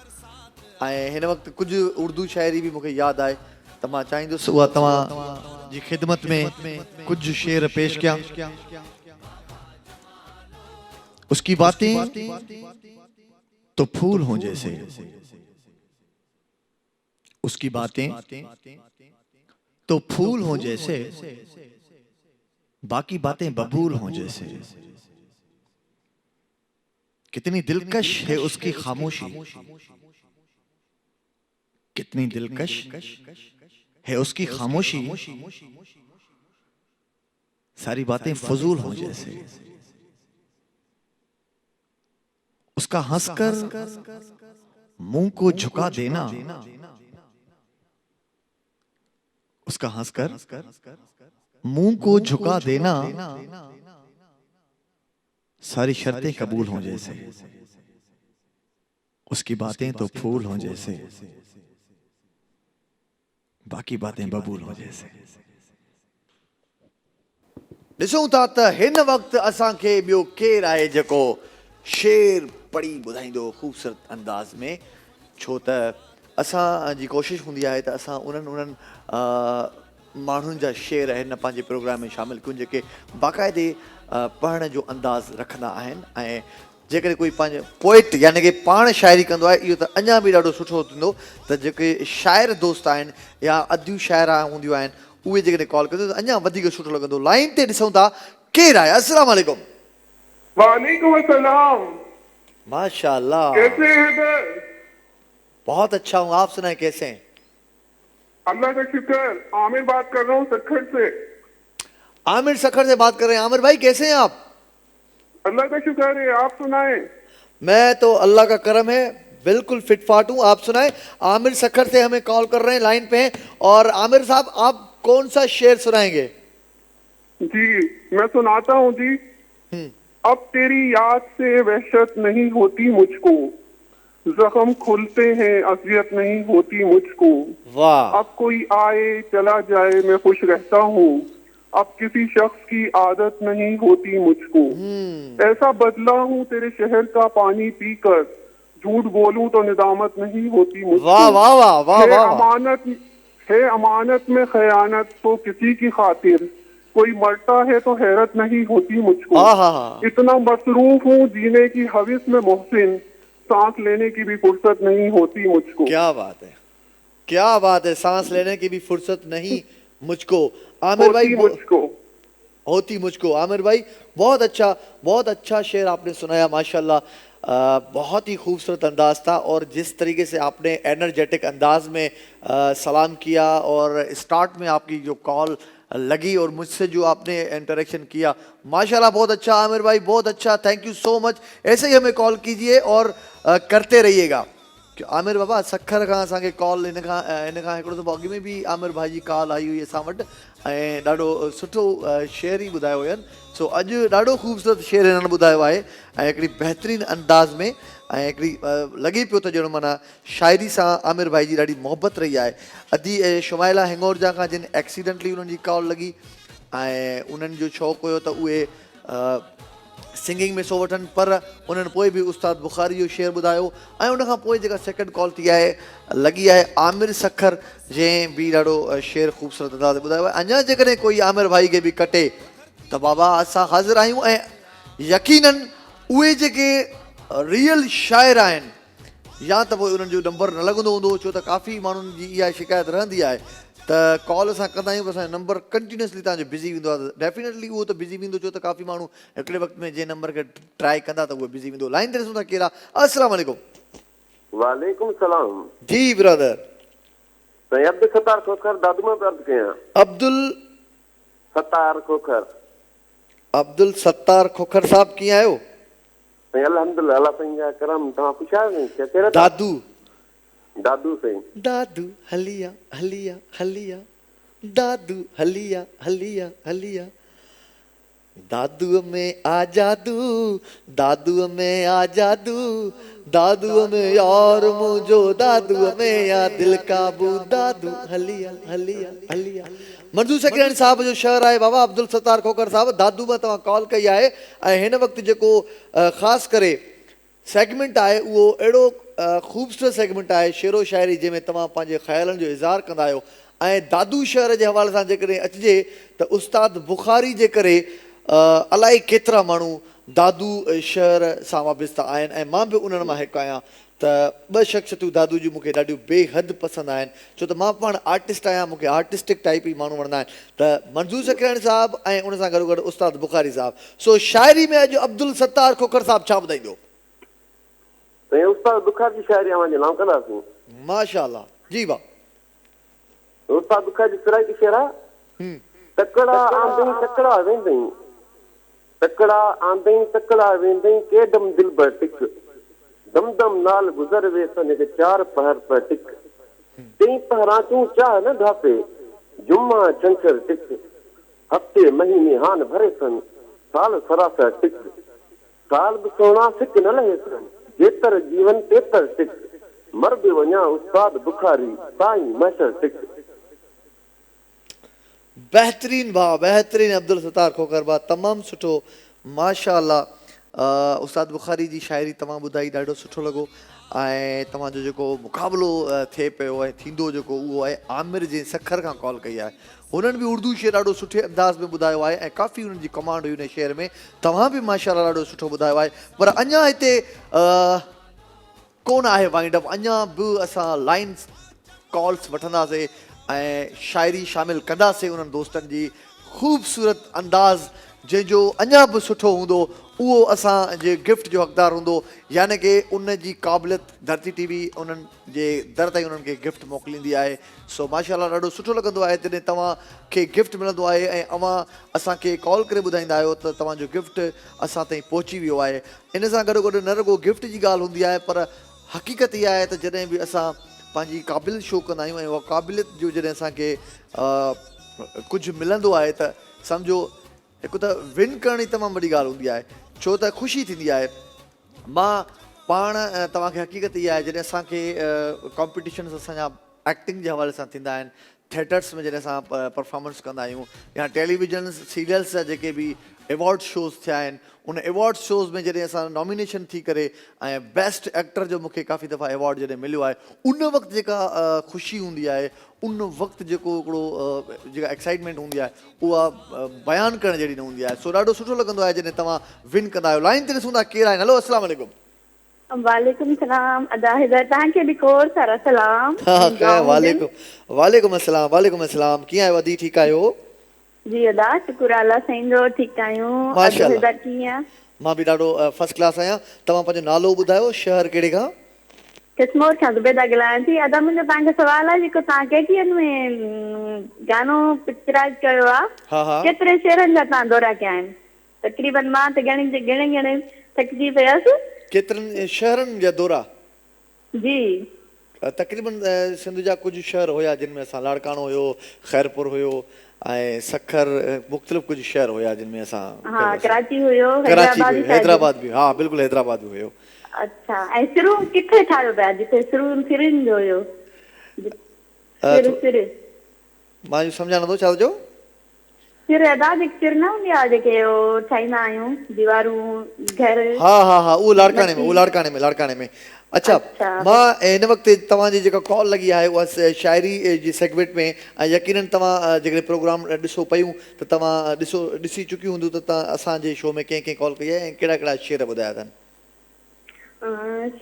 ऐं हिन वक़्तु कुझु उर्दू शाइरी बि मूंखे यादि आहे, त मां चाहींदुसि उहा तव्हांजी ख़िदमत में कुझु शेर पेश कयां। उसकी बातें तो फूल हों जैसे, उसकी बातें तो फूल हों जैसे, बाकी बातें बबूल हों जैसे। कितनी दिलकश है उसकी खामोशी, कितनी दिलकश है उसकी खामोशी, सारी बातें फजूल हों जैसे। उसका हंसकर मुंह को झुका देना, उसका हंसकर मुंह को झुका देना, सारी शर्तें कबूल हों जैसे, उसकी बातें तो फूल हों जैसे, बाकी बातें बबूल हों जैसे। ॾिसूं था त हिन वक़्तु असांखे ॿियो केरु आहे जेको शेर पढ़ी ॿुधाईंदो ख़ूबसूरत अंदाज़ में, छो त असांजी कोशिशि हूंदी आहे त असां उन्हनि माण्हुनि जा शेर हिन पंहिंजे प्रोग्राम में शामिलु कयूं जेके बाक़ाइदे पढ़ण जो अंदाज़ रखंदा आहिनि। ऐं जेकॾहिं कोई पंहिंजो पोइट यानी कि पाण शाइरी कंदो आहे, इहो त अञा बि ॾाढो सुठो थींदो त जेके शाइर दोस्त आहिनि या अदियूं शाइरा हूंदियूं आहिनि उहे जेकॾहिं कॉल कंदो त अञा वधीक सुठो लॻंदो। लाइन ते ॾिसूं था केरु आहे। अस्सलाम वालेकुम। वालेकुम अस्सलाम। माशाल्लाह, कैसे हैं सर? बहुत अच्छा हूँ, आप सुनाए कैसे हैं? अल्लाह का शुक्र। आमिर बात कर रहा हूँ सखर से। आमिर सखर से बात कर रहे हैं। आमिर भाई कैसे हैं आप? अल्लाह का शुक्र है, आप सुनाए? मैं तो अल्लाह का करम है बिल्कुल फिट फाट हूँ, आप सुनाए। आमिर सखर से हमें कॉल कर रहे हैं, लाइन पे हैं। और आमिर साहब आप कौन सा शेर सुनाएंगे? जी मैं सुनाता हूँ जी। अब तेरी याद से वहशत नहीं होती मुझको, जख्म खुलते हैं अज़ियत नहीं होती मुझको। वाह। अब कोई आए चला जाए मैं खुश रहता हूँ, अब किसी शख्स की आदत नहीं होती मुझको। ऐसा बदला हूँ तेरे शहर का पानी पीकर, झूठ बोलूं तो निदामत नहीं होती मुझको। वाह वाह वाह वाह वाह। अमानत में खयानत तो किसी की खातिर, कोई मरता है तो हैरत नहीं होती मुझको। इतना मसरूफ हूँ जीने की हविस में मोहसिन, सांस लेने की भी फुर्सत नहीं होती मुझको। क्या बात है, क्या बात है, सांस लेने की भी फुर्सत नहीं मुझको। आमिर भाई मुझको होती मुझको। आमिर भाई बहुत अच्छा शेर आपने सुनाया माशाल्लाह। बहुत ही खूबसूरत अंदाज था और जिस तरीके से आपने एनर्जेटिक अंदाज में सलाम किया और स्टार्ट में आपकी जो कॉल लगी और मुझसे जो आपने इंटरेक्शन किया माशाल्लाह बहुत अच्छा। आमिर भाई बहुत अच्छा, थैंक यू सो मच। ऐसे ही हमें कॉल कीजिए और करते रहिएगा। आमिर बाबा सखर खां असांखे कॉल इन खां हिकिड़ो दफ़ो अॻु में बि आमिर भाई जी कॉल आई हुई असां वटि ऐं ॾाढो सुठो शेर ई ॿुधायो हुयनि। सो अॼु ॾाढो ख़ूबसूरत शेर हिननि ॿुधायो आहे ऐं हिकिड़ी बहितरीनु अंदाज़ में ऐं हिकिड़ी लॻे पियो त ॼणो माना शाइरी सां आमिर भाई जी ॾाढी मोहबत रही आहे। अदी शुमाइला हिंगोरजा खां जिन एक्सीडेंटली उन्हनि जी कॉल लॻी ऐं उन्हनि जो शौक़ु हुयो त उहे सिंगिंग में सो वठनि, पर उन्हनि पोइ बि उस्ताद बुखारी जो शेर ॿुधायो ऐं उनखां पोइ जेका सेकेंड कॉल थी आहे लॻी आहे आमिर सखर जंहिं बि ॾाढो शेर ख़ूबसूरत अंदाज़ ॿुधायो आहे। अञा जेकॾहिं कोई आमिर भाई खे बि कटे त बाबा असां हाज़िर आहियूं ऐं यकीनन उहे जेके रियल शाइर आहिनि या त पोइ उन्हनि जो नंबर न लॻंदो हूंदो, छो त काफ़ी माण्हुनि जी इहा शिकायत रहंदी आहे त कॉल असां कंदा आहियूं असांजो नंबर कंटिन्यूसली तव्हांजो बिज़ी वेंदो आहे। डेफिनेटली उहो त बिज़ी वेंदो छो त काफ़ी माण्हू हिकिड़े वक़्त में जंहिं नंबर खे ट्राई कंदा त उहो बिज़ी वेंदो। लाइन ते ॾिसूं था कहिड़ा। अस्सलाम वालेकुम। वालेकुम सलाम जी ब्रदर। अब्दुल सत्तार खोखर दादू में अर्ज कयां। अब्दुल सत्तार खोखर। अब्दुल सत्तार खोखर साहब कीअं आहियो? अल्हम्दुलिल्लाह अल्लाह पंहिंजा करम। तव्हां पुछायो दादू दादू साईं। दादू हलिया हलिया हलिया, दादू हलिया हलिया हलिया, दादू में आ जादू, दादू में आ जादू, दादू में यार मुझो, दादू में या दिल काबू, दादू हलिया हलिया हलिया। मंजूर सखियाणी साहब जो शहर आहे बाबा अब्दुल सत्तार खोखर साहब। दादू में तव्हां कॉल कई आहे ऐं हिन वक़्तु जेको ख़ासि करे सेगमेंट आहे उहो अहिड़ो ख़ूबसूरत सेगमेंट आहे शेरो शाइरी जंहिंमें तव्हां पंहिंजे ख़्यालनि जो इज़हार कंदा आहियो। ऐं दादू शहर जे हवाले सां जेकॾहिं अचिजे त उस्ताद बुखारी जे करे अलाए केतिरा माण्हू दादू शहर सां वाबस्ता आहिनि ऐं मां बि उन्हनि मां हिकु आहियां। त ॿ शख़्सियतूं दादू जूं मूंखे ॾाढियूं बेहदि पसंदि आहिनि छो त मां पाण आर्टिस्ट आहियां, मूंखे आर्टिस्टिक टाइप ई माण्हू वणंदा आहिनि। त मंजूर सखियाणी साहब ऐं उन सां गॾो गॾु उस्ताद बुखारी साहब। सो शाइरी में अॼु अब्दुल सत्तार खोखर साहब छा ॿुधाईंदो? उस्ताद बुखारी जी शाइरी अवां नाम कंदासीं। माशाअल्लाह जी वाह। उस्ताद बुखारी जी सिराई की शेर आहे। तकड़ा आंदई तकड़ा वेंदई, तकड़ा आंदई तकड़ा वेंदई, केडम दिल बर टिक, दमदम नाल गुज़र वे सन हिकु 4 पहर पर टिक टी पहरां तूं चाह न धापे जुम्मा छंछर टिक हफ़्ते महीने हान भरे सन साल सरासर टिक साल बि सोना सिक न लहे सन जेतर जीवन तेतर टिक मर्द वञा उस्ताद बुखारी साईं मशर टिक। बेहतरीन भाउ, बेहतरीन अब्दुल सत्तार खोखर भाउ, तमामु सुठो, माशाअल्लाह। उस्ताद बुखारी जी शाइरी तव्हां ॿुधाई, ॾाढो सुठो लॻो। ऐं तव्हांजो जेको मुक़ाबिलो थिए पियो ऐं थींदो जेको उहो आहे आमिर जे सखर खां कॉल कई आहे। हुननि बि उर्दू शेर ॾाढो सुठे अंदाज़ में ॿुधायो आहे ऐं काफ़ी हुननि जी कमांड हुई हुन शेर में। तव्हां बि माशाअल्लाह ॾाढो सुठो ॿुधायो आहे। पर अञा हिते कोन आहे वाइंड अप, अञा बि असां लाइन्स कॉल्स वठंदासीं ऐं शाइरी शामिलु कंदासीं उन्हनि दोस्तनि जी ख़ूबसूरत अंदाज़ जंहिंजो अञा बि सुठो हूंदो उहो असांजे गिफ्ट जो हक़दारु हूंदो, यानी की उन जी क़ाबिलियत धरती टीवी उन्हनि जे दर ताईं उन्हनि खे गिफ्ट मोकिलींदी आहे। सो माशाअल्लाह ॾाढो सुठो लॻंदो आहे जॾहिं तव्हांखे गिफ्ट मिलंदो आहे ऐं अवां असांखे कॉल करे ॿुधाईंदा आहियो त तव्हांजो गिफ्ट असां ताईं पहुची वियो आहे। इन सां गॾोगॾु न रुॻो गिफ्ट जी ॻाल्हि हूंदी आहे, पर हक़ीक़त इहा आहे त जॾहिं बि असां पंहिंजी क़ाबिलियत शो कंदा आहियूं ऐं उहा क़ाबिलियत जो जॾहिं असांखे कुझु मिलंदो आहे त सम्झो हिकु त विन करण ई तमामु वॾी ॻाल्हि हूंदी आहे, छो त ख़ुशी थींदी आहे। मां पाण तव्हांखे हक़ीक़त इहा आहे जॾहिं असांखे कॉम्पिटिशन्स असांजा एक्टिंग जे हवाले सां थींदा आहिनि, थिएटर्स में जॾहिं असां परफॉर्मेंस कंदा आहियूं या टेलीविजन सीरियल्स जा जेके बि एवॉर्ड शोज़ थिया आहिनि, उन एवॉर्ड शोज़ में जॾहिं असां नॉमिनेशन थी करे ऐं बेस्ट एक्टर जो मूंखे काफ़ी दफ़ा एवॉर्ड जॾहिं मिलियो आहे, उन वक़्तु जेका ख़ुशी हूंदी आहे, उन वक़्तु जेको हिकिड़ो जेका एक्साइटमेंट हूंदी आहे उहा बयानु करण जहिड़ी न हूंदी आहे। सो ॾाढो सुठो लॻंदो आहे जॾहिं तव्हां विन कंदा आहियो। लाइन ते ॾिसूं था केरु आहिनि। हलो अस्सलाम वालेकुम। वालेकुम सलाम अदा हैदर, तव्हांखे बि खोड़ सारा सलाम। वालेकुम अस्सलाम, वालेकुम अस्सलाम। कीअं आहियो अदी, ठीकु आहियो? जी अदा, शुक्र अल्लाह साईं जो, ठीकु आहियूं। माशाअल्लाह, कीअं? मां बि ॾाढो फर्स्ट क्लास आहियां। तव्हां पंहिंजो नालो ॿुधायो, शहर कहिड़े खां? किस्मोर खां ज़ुबैदा ॻाल्हायां थी। अदा मुंहिंजो तव्हांखे सुवाल आहे, जेको तव्हां केटीएन में गानो पिक्चराइज़ कयो आहे, केतिरे शहरनि जा तव्हां दौरा कया आहिनि? तक़रीबन मां त गिणे थकिजी पियसि। केतिरनि शहरनि जा दौरा? जी तक़रीबन सिंध जा कुझु शहर हुया जिन में असां लाड़काणो हुयो, खैरपुर हुयो ऐं सखर, मुख़्तलिफ़ कुझु शहर हुया जिन में असां, कराची हुयो, हैदराबाद बि, हा बिल्कुलु हैदराबाद बि हुयो। अच्छा, ऐं सिरू किथे ठाहियो पिया जिते सिरुनि जो हुयो? मां सम्झा नथो, छा चओ? सिर अदा जेके सिर न हूंदी आहे जेके ठाहींदा आहियूं दीवारूं घर। हा हा हा, उहो लाड़काणे में, उहो लाड़काणे में। अच्छा, मां हिन वक़्तु तव्हांजी जेका कॉल लॻी आहे उहा शाइरी जी सेगमेंट में, ऐं यकीनन तव्हां जेकॾहिं प्रोग्राम ॾिसो पियूं त तव्हां ॾिसी चुकियूं हूंदियूं त तव्हां असांजे शो में कंहिं कॉल कई आहे ऐं कहिड़ा कहिड़ा शेर ॿुधाया अथनि?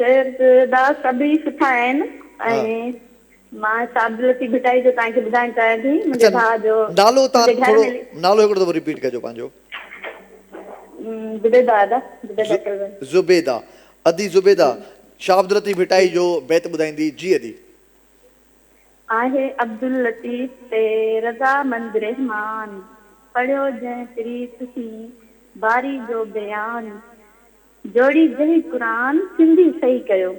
शेर दा सभई सुठा आहिनि ऐं मां शाबदलती भिटाई जो तव्हांखे ॿुधाइण चाहियां थी। मुंहिंजे भाउ जो नालो, तव्हां थोरो नालो हिकिड़ो दफ़ो रिपीट कजो पंहिंजो। ज़ुबैदा, अदी ज़ुबैदा शाबदलती भिटाई जो बैत ॿुधाईंदी। जी अदी। आहे अब्दुल लतीफ़ ते रज़ामंद रहमान, पढ़ियो जंहिं प्रीत सी बारी जो बयान, जोड़ी जही क़ुरान सिंधी सही कयो।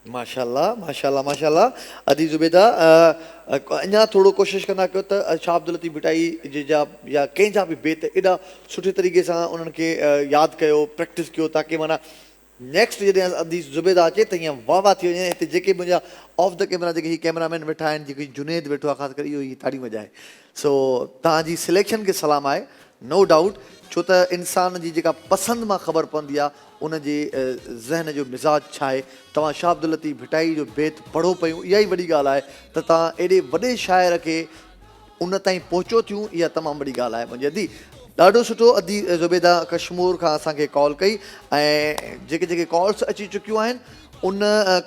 माशाअल्लाह माशाअल्लाह माशाअल्लाह। अदी ज़ुबैदा, अञा थोरो कोशिशि कंदा कयो त शाबदलती भिटाई जे जा या कंहिंजा बि बेत एॾा सुठे तरीक़े सां उन्हनि खे यादि कयो, प्रैक्टिस कयो, ताकी माना नेक्स्ट जॾहिं अदी ज़ुबैदा अचे त ईअं वाह वाह थी वञे। हिते जेके मुंहिंजा ऑफ द कैमरा जेके हीअ कैमरामैन वेठा आहिनि, जेके जुनेद वेठो आहे, ख़ासि करे इहो ई ताड़ी वॼाए। सो तव्हांजी सिलेक्शन खे सलाम आहे, नो डाउट, छो त इंसान जी जेका पसंदि मां ख़बर पवंदी आहे उनजे ज़हन जो मिज़ाज छा आहे। तव्हां शाबदलती भिटाई जो बेत पढ़ो पियूं, इहा ई वॾी ॻाल्हि आहे त तव्हां एॾे वॾे शाइर खे उन ताईं पहुचो थियूं, इहा तमामु वॾी ॻाल्हि आहे। मुंहिंजी अदी ॾाढो सुठो। अदी ज़ुबैदा कश्मीर खां असांखे कॉल कई ऐं जेके जेके कॉल्स अची चुकियूं आहिनि उन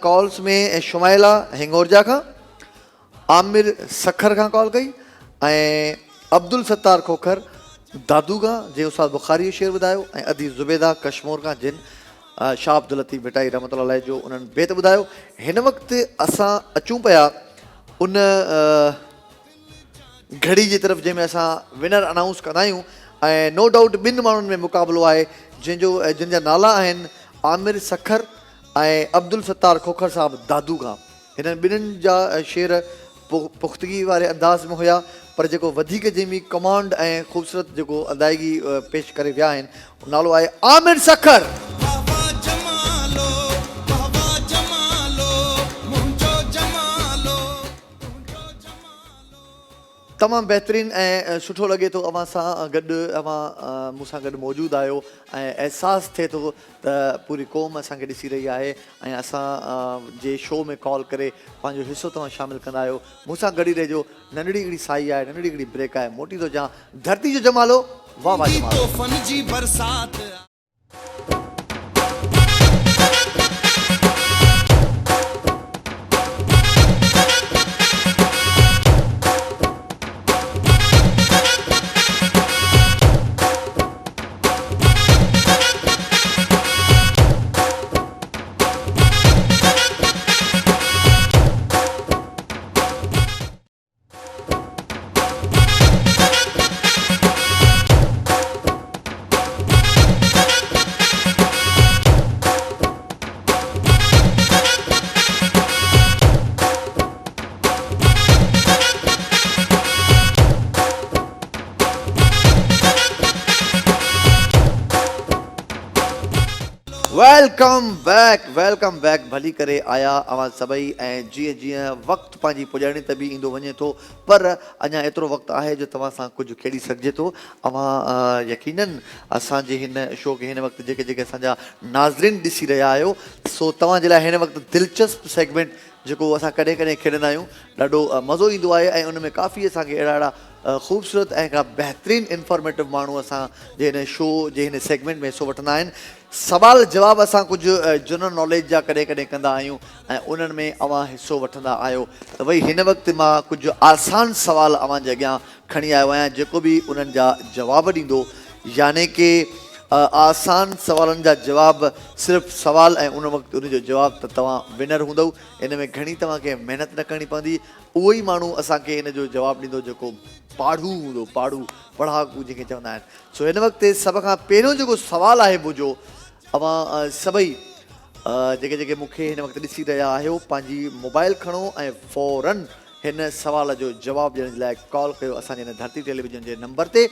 कॉल्स में शुमाइला हिंगोरजा खां, आमिर सखर खां कॉल कई ऐं अब्दुल सत्तार खोखर दादू खां जे उस्ताद बुखारी जो शेर ॿुधायो, ऐं अदी ज़ुबैदा कश्मीर खां जिन शाबदलती भिटाई रहमतुल्लाह अलैह जो उन्हनि बेत ॿुधायो। हिन वक़्तु असां अचूं पिया उन घड़ी जी तरफ़ जंहिंमें असां विनर अनाउंस कंदा आहियूं ऐं नो डाउट ॿिनि माण्हुनि में मुक़ाबिलो आहे जिन जा नाला आहिनि आमिर सखर ऐं अब्दुल सत्तार खोखर साहब दादू खां। हिननि ॿिन्हिनि जा शेर पुख़्तगी वारे अंदाज़ में हुया, पर जेको वधीक जंहिंमें कमांड ऐं ख़ूबसूरत जेको अदायगी पेश करे विया आहिनि नालो आहे आमिर सखर। तमामु बहितरीनु ऐं सुठो लॻे थो अव्हां सां गॾु, अव्हां मूंसां गॾु मौजूदु आहियो ऐं अहसासु थिए थो त पूरी क़ौम असांखे ॾिसी रही आहे ऐं असां जे शो में कॉल करे पंहिंजो हिसो तव्हां शामिलु कंदा आहियो। मूंसां गॾु ई रहिजो, नंढड़ी हिकिड़ी साई आहे, नंढड़ी हिकिड़ी ब्रेक आहे, मोटी थो जां धरती जो जमालो, वाह वाह जमालो। वेलकम बैक भली करे आया अवां सभई। ऐं जीअं जीअं वक़्तु पंहिंजी पुॼाणी त बि ईंदो वञे थो, पर अञा एतिरो वक़्तु आहे जो तव्हां सां कुझु खेॾी सघिजे थो। अवां यकीनन असांजे हिन शो खे हिन वक़्तु जेके जेके असांजा नाज़रीन ॾिसी रहिया आहियो, सो तव्हांजे लाइ हिन वक़्तु दिलचस्प सेगमेंट जेको असां कॾहिं कॾहिं खेॾंदा आहियूं, ॾाढो मज़ो ईंदो आहे ऐं उन में काफ़ी असांखे अहिड़ा अहिड़ा ख़ूबसूरत ऐं का बहितरीनु इंफॉर्मेटिव माण्हू असांजे हिन शो जे हिन सेगमेंट में हिसो वठंदा आहिनि। सवाल जवाब असां कुझु जनरल नॉलेज जा कॾहिं कॾहिं कंदा आहियूं ऐं उन्हनि में अव्हां हिसो वठंदा आहियो। त भई हिन वक़्तु मां कुझु आसान सवाल अव्हांजे अॻियां खणी आयो आहियां, जेको बि उन्हनि जा जवाब ॾींदो, यानी की आसान सवालनि जा जवाब सिर्फ़ु सवाल ऐं उन वक़्तु उनजो जवाबु त तव्हां विनर हूंदव। इन में घणी तव्हांखे महिनत न करणी पवंदी, उहो ई माण्हू असांखे हिन जो जवाबु ॾींदो जेको पाढ़ू हूंदो, पढ़ाकू जंहिंखे चवंदा आहिनि। सो हिन वक़्तु सभ खां पहिरियों जेको सवालु आहे मुंहिंजो, अव्हां सभई जेके जेके मूंखे हिन वक़्तु ॾिसी रहिया आहियो, पंहिंजी मोबाइल खणो ऐं फ़ौरन हिन सवाल जो जवाबु ॾियण जे लाइ कॉल कयो असांजे हिन धरती टेलीविज़न जे नंबर ते।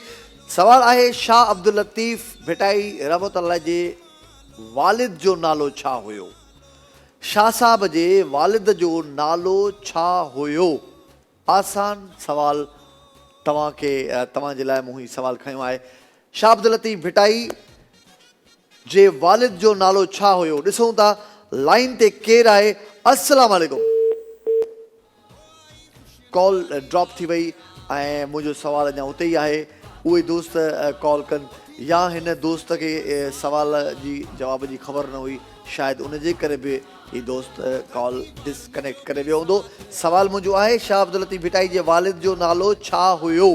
सवालु आहे, शाह अब्दुल लतीफ़ भिटाई रहमतुल्लाह जे वालिद जो नालो छा हुयो? शाह साहब जे वालिद जो नालो छा हुयो? आसान सवाल तव्हांखे, तव्हांजे लाइ मूं ही सवाल खयो आहे। शाह अब्दुल लतीफ़ भिटाई जे वालिद जो नालो छा हुयो? ॾिसूं था लाइन ते केरु आहे। अस्सलाम वालेकुम। कॉल ड्रॉप थी वई ऐं मुंहिंजो सवाल अञा उते ई आहे। उहे दोस्त कॉल कनि या हिन दोस्त खे सवाल जी जवाब जी ख़बर न हुई, शायदि उनजे करे बि हीउ दोस्त कॉल डिसकनेक्ट करे वियो हूंदो। सवाल मुंहिंजो आहे, शाह अब्दुल लतीफ़ भिटाई जे वालिद जो नालो छा हुयो?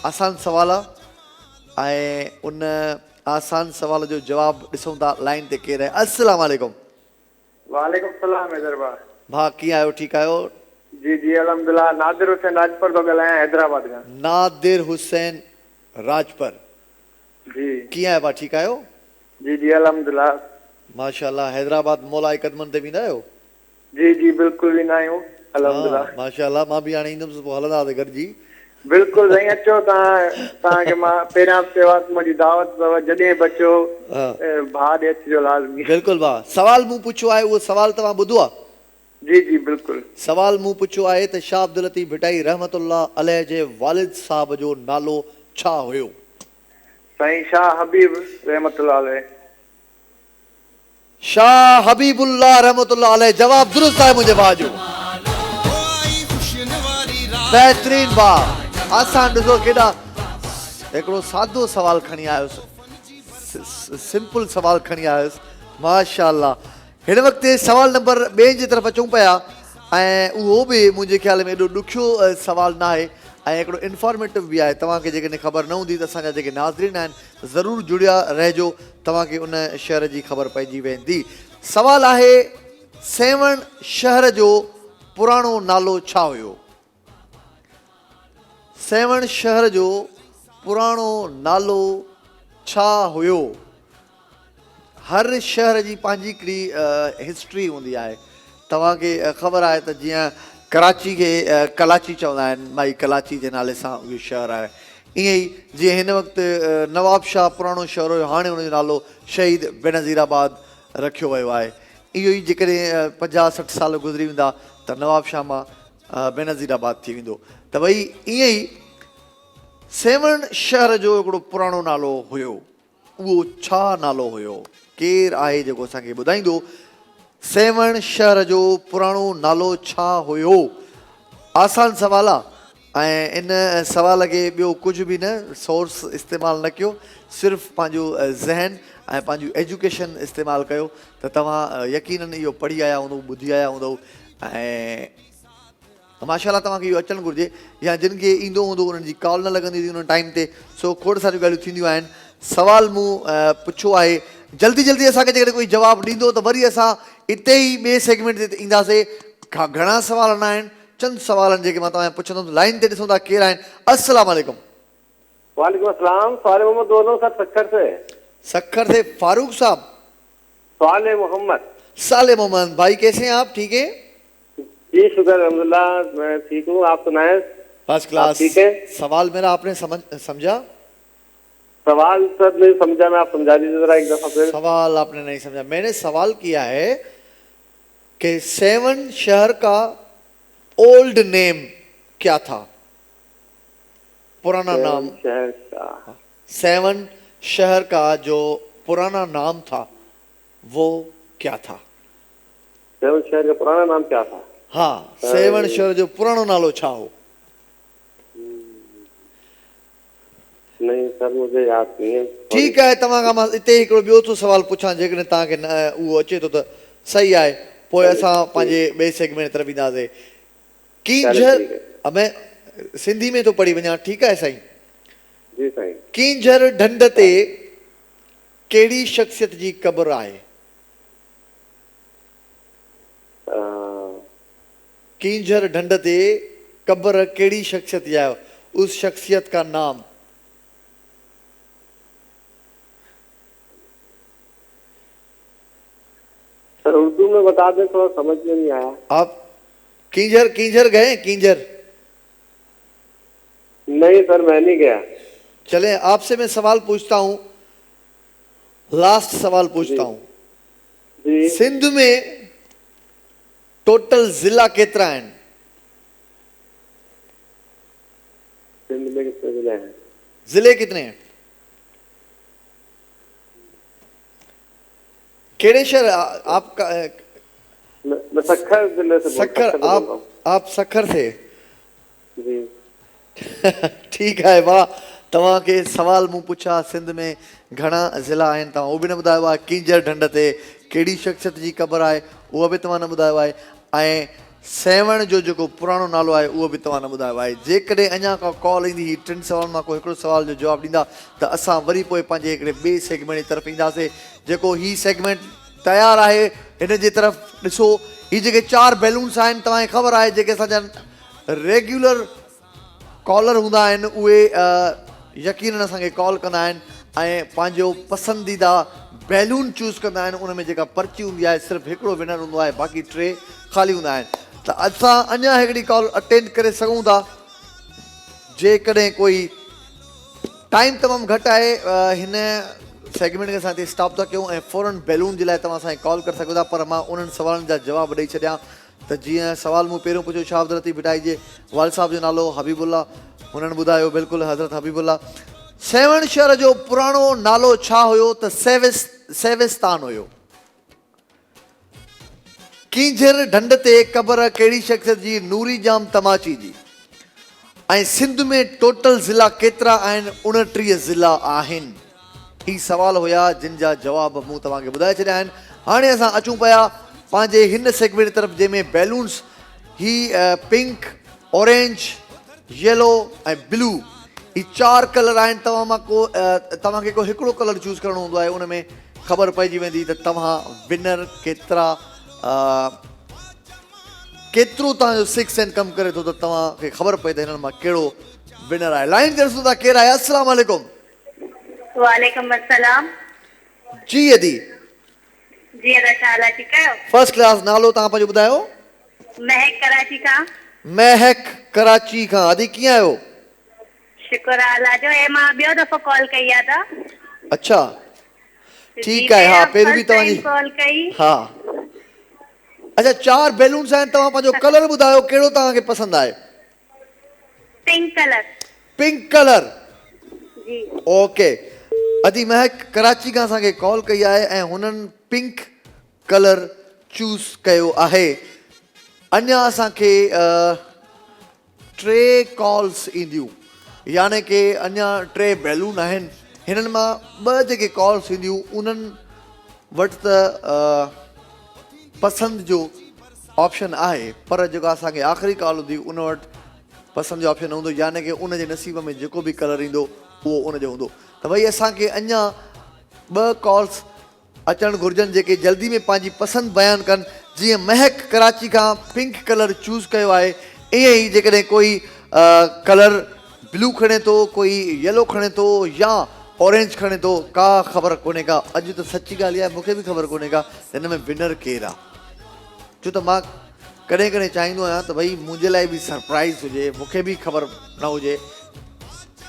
आसान सवाल आहे ऐं उन आसान सवाल जो जवाबु ॾिसूं था लाइन ते केरु आहे। अस्सलाम वालेकुम। वालेकुम सलाम हैदराबाद। भाउ कीअं आहियो? ठीकु आहियो? जी जी अल्हम्दुलिल्लाह। नादिर हुसैन राजपर थो ॻाल्हायां हैदराबाद खां। नादिर हुसैन राजपर जी। कीअं आहियो भाउ? ठीकु आहियो? जी जी अल्हम्दुलिल्लाह। माशाल्लाह। हैदराबाद मौला कदमनि ते वेंदा आहियो? जी जी बिल्कुलु वेंदा आहियूं अल्हम्दुलिल्लाह। माशाल्लाह। मां बि हाणे ईंदुमि, पोइ हलंदासीं गॾिजी। बिल्कुलु साईं, अचो तव्हांखे मां पहिरियां हफ़्ते बाद मुंहिंजी दावत अथव, जॾहिं बि अचो भाउ ॾे अचिजो लाज़मी। बिल्कुलु भाउ। सवाल मूं पुछियो आहे, उहो सवाल तव्हां ॿुधो आहे? जी जी बिल्कुलु। सवाल मूं पुछियो आहे त शाह अब्दुल लतीफ़ भिटाई रहमतुल्लाह अलैह जे वालिद साहब जो नालो छा हुयो? साईं शाह हबीब रहमतुल्लाह अलैह। शाह हबीबुल्लाह रहमतुल्लाह अलैह। जवाब दुरुस्त आहे मुंहिंजे भाउ जो। बहितरीन भाउ। आसान। ॾिसो केॾा हिकिड़ो सादो सवाल खणी आयुसि, सिंपल सवाल खणी आयुसि। माशाल्लाह। हिन वक़्तु सवाल नंबर 2 जी तरफ़ अचूं पिया ऐं उहो बि मुंहिंजे ख़्याल में एॾो ॾुखियो सवाल न आहे ऐं हिकिड़ो इंफॉर्मेटिव बि आहे। तव्हांखे जेकॾहिं ख़बर न हूंदी त असांजा जेके नाज़रीन आहिनि ज़रूरु जुड़िया रहिजो, तव्हांखे उन शहर जी ख़बर पइजी वेंदी। सवाल आहे, सेवण शहर जो पुराणो नालो छा हुयो? सेवण शहर जो पुराणो नालो छा हुयो? हर शहर जी पंहिंजी हिकिड़ी हिस्ट्री हूंदी आहे। तव्हांखे ख़बर आहे त जीअं कराची खे कलाची चवंदा आहिनि, भाई कलाची जे नाले सां उहो शहर आहे। ईअं ई जीअं हिन वक़्तु नवाब शाह पुराणो शहर हुयो, हाणे हुनजो नालो शहीद बेनज़ीराबाद रखियो वियो आहे। इहो ई जेकॾहिं 50-60 साल गुज़री वेंदा त नवाब शाह मां बेनज़ीराबाद थी वेंदो। त भई ईअं ई सेवण शहर जो हिकिड़ो पुराणो नालो हुयो, उहो छा नालो हुयो? केरु आहे जेको असांखे ॿुधाईंदो सेवण शहर जो पुराणो नालो छा हुयो? आसान सवाल आहे ऐं इन सवाल खे ॿियो कुझु बि न सोर्स इस्तेमालु न कयो, सिर्फ़ु पंहिंजो ज़हन ऐं पंहिंजो एजुकेशन इस्तेमालु कयो त तव्हां यकीनन इहो पढ़ी आया हूंदव, ॿुधी आया हूंदव ऐं माशाअल्लाह तव्हांखे इहो अचणु घुरिजे। या जिन खे ईंदो हूंदो उन्हनि जी कॉल न लॻंदी हुई उन टाइम ते, सो खोड़ सारियूं ॻाल्हियूं थींदियूं आहिनि। सवाल मूं पुछियो आहे, जल्दी जल्दी असांखे जेकॾहिं कोई जवाबु ॾींदो त वरी असां हिते ई ॿिए सेगमेंट ते ईंदासीं। घणा सवाल न आहिनि, चंद सवाल आहिनि जेके मां तव्हां पुछंदुमि। लाइन ते ॾिसूं था केरु आहिनि। अस्सलाम वालेकुम। वालेकुम अस्सलाम। साले मोहम्मद दोनों सर सखर से। सखर से फारूक साहब। साले मोहम्मद। साले मोहम्मद भाई कैसे हैं आप? ठीक है जी शुक्र अल्हम्दुलिल्लाह, मैं ठीक हूँ। आप सुनाए? First class. ठीक है। सवाल मेरा आपने समझा? सवाल सर नहीं समझा मैं, आप समझा दीजिए जरा एक दफा फिर। सवाल आपने नहीं समझा। मैंने सवाल किया है कि सेवन शहर का ओल्ड नेम क्या था? पुराना नाम शहर का। सेवन शहर का जो पुराना नाम था वो क्या था? सेवन शहर का पुराना नाम क्या था? हाँ, सेवन शहर जो पुरानो नालो छा हो? नहीं सर मुझे याद नहीं है। ठीक है, तव्हां खां मां हिते हिकिड़ो ॿियो थो सवाल पुछां, जेकॾहिं तव्हांखे उहो अचे थो त सही आहे, पोइ असां पंहिंजे ॿिए सेगमेंट तरफ़ ईंदासीं। कींझर मैं सिंधी में तो पढ़ी वञा, ठीकु आहे साईं? जी साईं। कींझर ढंढ ते कहिड़ी शख़्सियत जी क़ब्र आहे? कींझर ढंढ ते क़ब्र कहिड़ी शख़्सियत जी आहे? उस शख्सियत का नाम। सर उर्दू में बता दें, थोड़ा समझ में नहीं आया। आप कींझर गए? कींझर नहीं सर मैं नहीं गया। चले आपसे मैं सवाल पूछता हूं, लास्ट सवाल पूछता हूं। सिंध में टोटल जिला केतिरा आहिनि? सिंध में कितने जिले हैं? जिले कितने हैं? केड़े शहर आपका? मैं सखर जिले से। सखर। आप सखर से? जी। ठीक है, वाह। तव्हांखे सवाल मूं पुछा सिंध में घणा ज़िला आहिनि, तव्हां उहो बि न ॿुधायो आहे। कींझर ढंढ ते कहिड़ी शख़्सियत जी क़ब्र आहे उहा बि तव्हां न ॿुधायो आहे, ऐं सेवण जो जेको पुराणो नालो आहे उहो बि तव्हां न ॿुधायो आहे। जेकॾहिं अञा का कॉल ईंदी ही 3 सवालनि मां को हिकिड़ो सवाल जो जवाबु ॾींदा त असां वरी पोइ पंहिंजे हिकिड़े ॿिए सेगमेंट जी तरफ़ ईंदासीं, जेको ही सेगमेंट तयारु आहे। हिन जी तरफ़ ॾिसो, ही जेके 4 बैलून्स आहिनि तव्हांखे ख़बर आहे, जेके असांजा रेगुलर कॉलर हूंदा आहिनि उहे यकीनन असांखे कॉल कंदा आहिनि ऐं पंहिंजो पसंदीदा बैलून चूज़ कंदा आहिनि। उन में जेका पर्ची हूंदी आहे सिर्फ़ु हिकिड़ो विनर हूंदो आहे, बाक़ी 3 ख़ाली हूंदा आहिनि। त असां अञा हिकिड़ी कॉल अटेंड करे सघूं था, जेकॾहिं कोई टाइम तमामु घटि आहे। हिन सेगमेंट खे असां हिते स्टॉप था कयूं ऐं फ़ौरन बैलून जे लाइ तव्हां असांखे कॉल करे सघो था, पर मां उन्हनि सवालनि जा जवाब ॾेई छॾियां। त जीअं सवाल मूं पहिरियों पुछियो, शाह हज़रत भिटाई जे वाल साहब जो नालो हबीबुल्ला, हुननि ॿुधायो बिल्कुलु हज़रत हबीबुल्ला। सेवण शहर जो पुराणो नालो छा हुयो? त सेविस्तान हुयो। कींझर ढंढ ते क़ब्र कहिड़ी शख़्सियत जी? नूरी जाम तमाची जी। ऐं सिंध में टोटल ज़िला केतिरा आहिनि? 29 ज़िला आहिनि। ही सवाल हुया जिन जा जवाब मूं तव्हांखे ॿुधाए छॾिया आहिनि। हाणे असां अचूं पिया पंहिंजे हिन सेगमेंट तरफ़, जंहिंमें बैलून्स ही पिंक, ऑरेंज, येलो ऐं ब्लू, ही 4 कलर आहिनि। तव्हांखे को हिकिड़ो कलर चूज़ करणो हूंदो आहे, उन में ख़बर पइजी वेंदी त तव्हां विनर केतिरो तव्हांजो 6 एंड कम करे थो, त तव्हांखे ख़बर पए त हिननि मां कहिड़ो विनर आहे। लाइन ते ॾिसूं था केरु आहे। अस्सलाम वालेकुम। वालेकुम अस्सलाम। जी अदी, जी अदा छा हाल आहे ठीकु आहियो? First class. नालो तव्हां पंहिंजो ॿुधायो? महक कराची खां। महक कराची खां। अदी कीअं आहियो? शुक्र आहे अल्लाह जो। ऐं मां ॿियो दफ़ो कॉल कई आहे त। अच्छा ठीकु आहे। हा पहिरियों बि तव्हांजी कॉल कई। हा। अच्छा 4 बैलून्स आहिनि। तव्हां पंहिंजो कलर ॿुधायो कहिड़ो तव्हांखे पसंदि आहे? Pink colour. Pink colour. जी ओके। अदी महक कराची खां असांखे कॉल कई आहे ऐं हुननि पिंक कलर चूज़ कयो आहे। अञा असांखे 3 कॉल्स ईंदियूं, यानी कि अञा 3 बैलून आहिनि। हिननि मां 2 जेके कॉल्स ईंदियूं उन्हनि वटि त पसंदि जो ऑप्शन आहे, पर जेको असांखे आख़िरी कॉल हूंदी उन वटि पसंदि जो ऑप्शन हूंदो, यानी कि उनजे नसीब में जेको बि कलर ईंदो उहो उनजो हूंदो। त भई असांखे अञा 2 कॉल्स अचणु घुरिजनि जेके जल्दी में पंहिंजी पसंदि बयानु कनि। जीअं महक कराची खां पिंक कलर चूज़ कयो आहे, ईअं ई जेकॾहिं कोई कलर ब्लू खणे थो, कोई येलो खणे थो या ऑरेंज खणे थो, का ख़बर कोन्हे का। अॼु त सची ॻाल्हि आहे, मूंखे बि ख़बर कोन्हे का हिन में विनर केरु आहे। छो त मां कॾहिं कॾहिं चाहींदो आहियां त भई मुंहिंजे लाइ बि सरप्राइज़ हुजे, मूंखे बि ख़बर न हुजे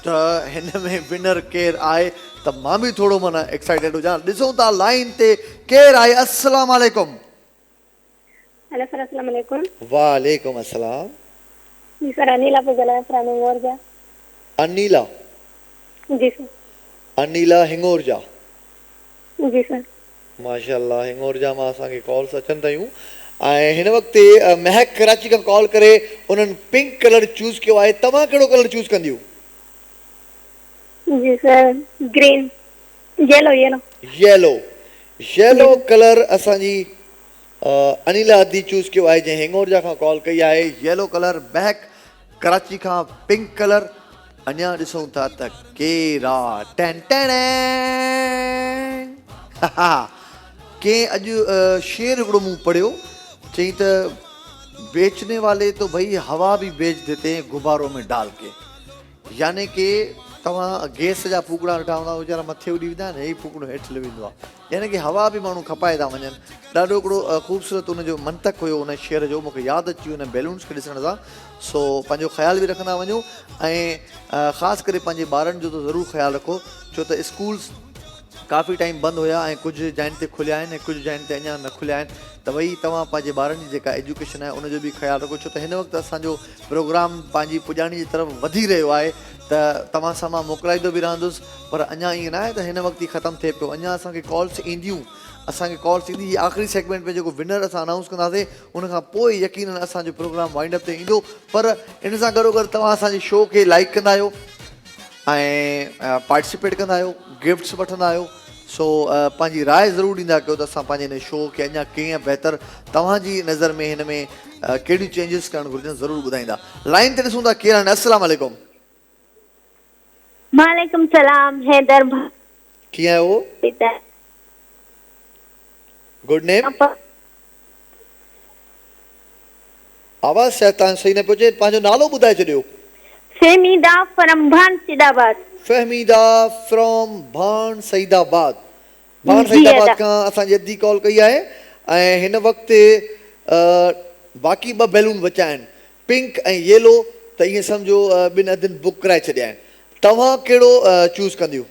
त हिन में विनर केरु आहे, त मां बि थोरो माना एक्साइटेड हुजां। ॾिसूं था लाइन ते केरु आहे। अस्सलाम वालेकुम। हेलो सर, अस्सलाम वालेकुम। वालेकुम अस्सलाम। जी सर, अनिला पे ॻाल्हायां फ्रॉम हिंगोरजा। अनिला? जी सर। अनिला हिंगोरजा। जी सर। माशाअल्लाह, हिंगोरजा मां असांखे कॉल्स अचनि थियूं ऐं हिन वक़्तु महक कराची खां कॉल करे उन्हनि पिंक कलर चूज़ कयो आहे। तव्हां कहिड़ो कलर चूज़ कंदियूं? जी sir, green. Yellow yellow yellow. Yellow colour असांजी अनिला अदी चूज़ कयो आहे जंहिं हिंगोरजा खां कॉल कई आहे। Yellow colour. महक कराची खां पिंक कलर। अञा ॾिसूं था त केरु आहे। टेन टेन कंहिं अॼु शेर हिकिड़ो मूं पढ़ियो, चई त बेचने वाले तो भाई हवा भी बेच देते हैं गुब्बारों में डाल के, यानी कि तव्हां गैस जा फूकड़ा वेठा हूंदा वीचारा मथे उॾी वेंदा आहिनि, हे फूकड़ो हेठि लही वेंदो आहे, यानी कि हवा बि माण्हू खपाए था वञनि। ॾाढो हिकिड़ो ख़ूबसूरत हुनजो मंतक हुयो उन शेर जो, मूंखे यादि अची वियो उन बैलून्स खे ॾिसण सां। सो पंहिंजो ख़्यालु बि रखंदा वञो ऐं ख़ासि करे पंहिंजे ॿारनि जो त ज़रूरु ख़्यालु रखो, छो त स्कूल्स काफ़ी टाइम बंदि हुया ऐं कुझु जाइनि ते खुलिया आहिनि ऐं कुझु जाइनि ते अञा न खुलिया आहिनि। त भई तव्हां पंहिंजे ॿारनि जी जेका एजुकेशन आहे उनजो बि ख़्यालु रखो, छो त हिन वक़्तु असांजो प्रोग्राम पंहिंजी पुॼाणी जी तरफ़ वधी रहियो आहे। त तव्हां सां मां मोकिलाईंदो बि रहंदुसि, पर अञा ईअं न आहे त हिन वक़्तु ई ख़तमु थिए पियो। अञा असांखे कॉल्स ईंदियूं, असांखे कॉल्स ईंदी। हीअ आख़िरी सेगमेंट में जेको विनर असां अनाउंस कंदासीं उनखां पोइ यकीनन असांजो प्रोग्राम वाइंड अप ते ईंदो। पर इन सां गॾोगॾु तव्हां असांजे शो खे लाइक कंदा आहियो ऐं पार्टिसिपेट कंदा आहियो, गिफ्ट्स वठंदा आहियो। सो पंहिंजी राय ज़रूरु ॾींदा कयो त असां पंहिंजे हिन शो खे अञा कीअं बहितर तव्हांजी नज़र में हिन में कहिड़ियूं चेंजिस करणु घुरिजनि ज़रूरु ॿुधाईंदा। लाइन ते ॾिसूं था केरु आहिनि। अस्सलाम वालेकुम। वालेकुम सलाम। हैदर कीअं आहियो? गुड नेम। आवाज़ शायदि तव्हां सही न पियो अचे, पंहिंजो नालो ॿुधाए छॾियो। फहमीदा फ्रॉम भान सईदाबाद। फहमीदा फ्रॉम भान सईदाबाद। भान सईदाबाद खां असांजी अदी कॉल कई आहे ऐं हिन वक़्तु बाक़ी 2 बैलून बचा आहिनि, पिंक ऐं येलो, त ईअं सम्झो 2 अदिन बुक कराए छॾिया आहिनि। तव्हां कहिड़ो चूज़ कंदियूं?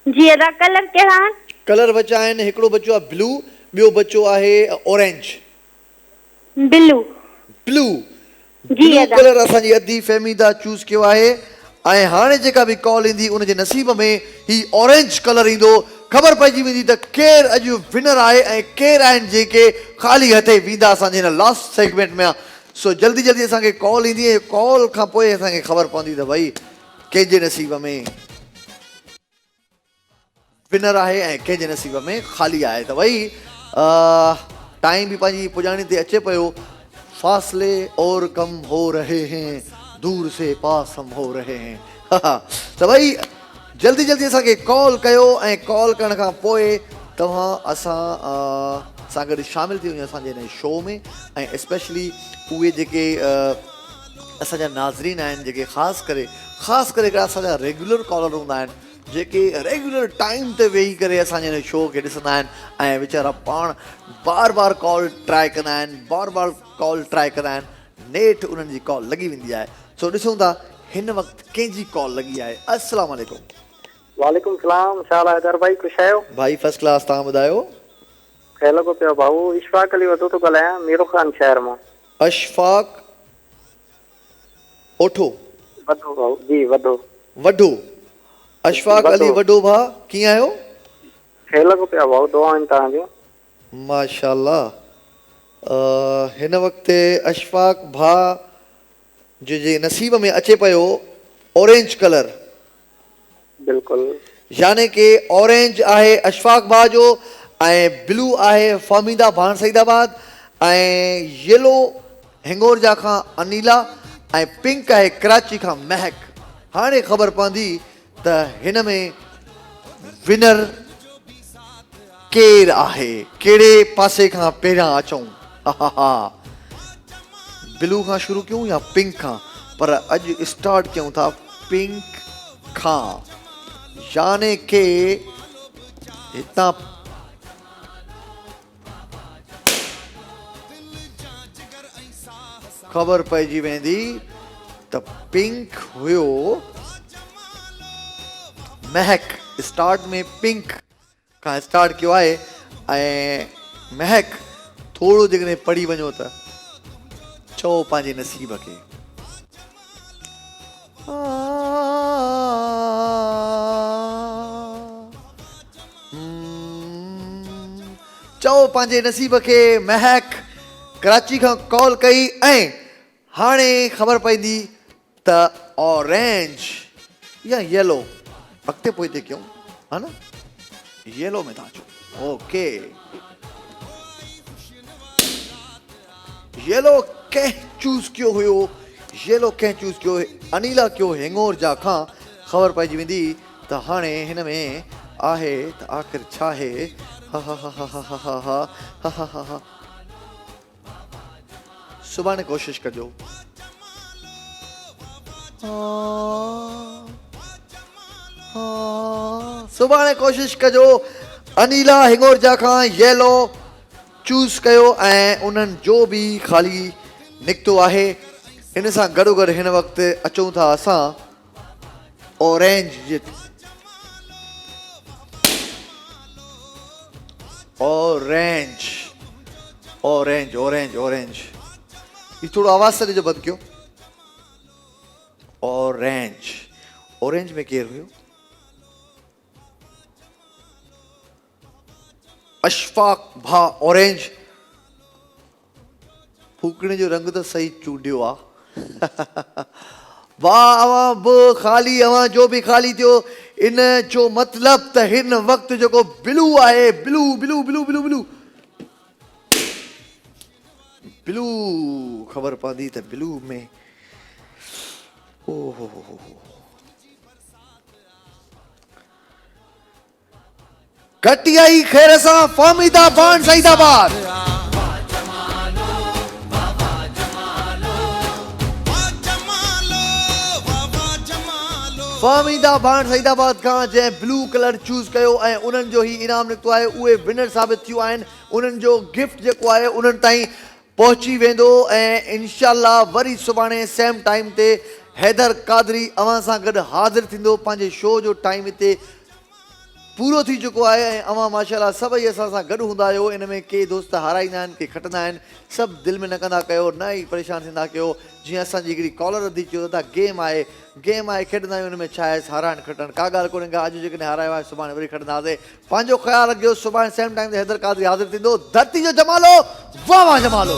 जी अदा कलर कहिड़ा आहिनि? कलर बचा आहिनि, हिकिड़ो बचो आहे ब्लू, ॿियो बचो आहे orange. Blue. Blue blue colour असांजी अदी फहमीदा चूज़ कयो आहे ऐं हाणे जेका बि कॉल ईंदी उनजे नसीब में ही ऑरेंज कलर ईंदो। ख़बर पइजी वेंदी त केरु अॼु विनर आहे ऐं केरु आहिनि जेके ख़ाली हथे वेंदा असांजे हिन लास्ट सेगमेंट में। सो जल्दी जल्दी असांखे कॉल ईंदी ऐं कॉल खां पोइ असांखे ख़बर पवंदी त भई कंहिंजे नसीब में विनर आहे ऐं कंहिंजे नसीब में ख़ाली आहे। त भई टाइम बि पंहिंजी पुॼाणी ते अचे पियो। फासले और कम हो रहे हैं, दूर से पास हम हो रहे हैं। त भई जल्दी जल्दी असांखे कॉल कयो ऐं कॉल करण खां पोइ तव्हां असां सां गॾु शामिलु थी वञो असांजे हिन शो में ऐं स्पेशली उहे जेके असांजा नाज़रीन आहिनि जेके ख़ासि करे हिकिड़ा असांजा रेगुलर कॉलर हूंदा आहिनि, जेके रेगुलर टाइम ते वेही करे असांजे हिन शो खे ॾिसंदा आहिनि ऐं वीचारा पाण बार बार कॉल ट्राई कंदा आहिनि, बार बार कॉल ट्राई कंदा आहिनि, नेठ उन्हनि जी कॉल लॻी वेंदी आहे। सो ॾिसूं था हिन वक़्तु कंहिंजी कॉल लॻी आहे। अस्सलाम वालेकुम। वालेकुम सलाम। छा हाल आहे हैदर भाई? ख़ुशि आहियो? भाई फर्स्ट क्लास। तव्हां ॿुधायो? ख़ैर लॻो पियो भाऊ। इशफाक अली वधो थो ॻाल्हायां, मीरो खान शहर मां। अशफाक ओठो वधो भाऊ जी, वधो वॾो। अशफाक अली वॾो भाउ, कीअं आहियो? ख़ैर लॻो पियो भाऊ, दुआ आहिनि तव्हांजो। माशाल्लाह। हिन वक़्तु अशफाक भाउ जे नसीब में अचे पियो ऑरेंज कलर। बिल्कुलु। यानी कि ऑरेंज आहे अशफाक भाउ जो ऐं ब्लू आहे फ़हमीदा भाण सईदाबाद ऐं येलो हिंगोरजा खां अनीला ऐं पिंक आहे कराची खां महक। हाणे ख़बर पवंदी त हिन में विनर केरु आहे, कहिड़े पासे खां पहिरियां अचूं। ब्लू खां शुरू कयूं या पिंक खां? पर अॼु स्टार्ट कयूं था पिंक खां। यानी कि हितां ख़बर पइजी वेंदी त पिंक हुयो महक। स्टार्ट में पिंक खां स्टार्ट कयो आहे ऐं महक थोरो जेकॾहिं पढ़ी वञो त चओ पंहिंजे नसीब खे। चओ पंहिंजे नसीब खे। महक कराची खां कॉल कई ऐं हाणे ख़बर पवंदी त ऑरेंज या येलो, अॻिते पोइ कयूं हा न? येलो में था अचो। ओके, येलो कंहिं चूज़ कयो हुयो? येलो कंहिं चूज़ कयो? अनीला कयो हिंगोरजा खां। ख़बर पइजी वेंदी त हाणे हिन में आहे त आख़िर छा आहे। हा हा हा हा हा हा हा हा हा हा हा। सुभाणे कोशिश कजो। सुभाणे कोशिश कजो। अनीला हिंगोरजा खां येलो चूज़ कयो ऐं उन्हनि जो बि ख़ाली निकितो आहे। इन सां गॾोगॾु हिन वक़्तु अचूं था असां ऑरेंज जे। Orange orange orange orange. ये थोड़ो आवाज़ सां ॾिजो, बंदि कयो। ऑरेंज। ऑरेंज में केरु हुयो? अशफाक भा ऑरेंज। फूकणे जो रंग त सही चूंडियो आहे। वाह, अवां बि ख़ाली, अवां जो बि ख़ाली थियो। इन जो मतिलब त हिन वक़्तु जेको ब्लू आहे, blue blue blue blue blue blue ख़बर पवंदी त ब्लू में ओहो घटियाई ख़ैर सां फ़हमीदा भाण सईदाबाद। फ़हमीदा भाण सईदाबाद खां जंहिं ब्लू कलर चूज़ कयो ऐं उन्हनि जो ही इनाम निकितो आहे, उहे विनर साबित थियूं आहिनि। उन्हनि जो गिफ्ट जेको आहे उन्हनि ताईं पहुची वेंदो ऐं इंशाअल्लाह वरी सुभाणे सेम टाइम ते हैदर कादरी अवां सां गॾु हाज़िर थींदो। पंहिंजे शो जो टाइम हिते पूरो थी चुको आहे ऐं अवां माशाअल्लाह सभई असां सां गॾु हूंदा आहियो। इन में के दोस्त हाराईंदा आहिनि, के खटंदा आहिनि। सभु दिलि में न कंदा कयो, न ई परेशान थींदा कयो। जीअं असांजी हिकिड़ी कॉलर अधी चयो था गेम आहे, गेम आहे, खेॾंदा आहियूं। हुन में छा आहे, हाराइणु खटणु का ॻाल्हि कोन्हे का। अॼु जेकॾहिं हारायो आहे सुभाणे वरी खटंदासीं। पंहिंजो ख़्यालु रखियो। सुभाणे सेम टाइम ते हैदर कादरी हाज़िर थींदो। धरती जो जमालो, वाह वाह जमालो।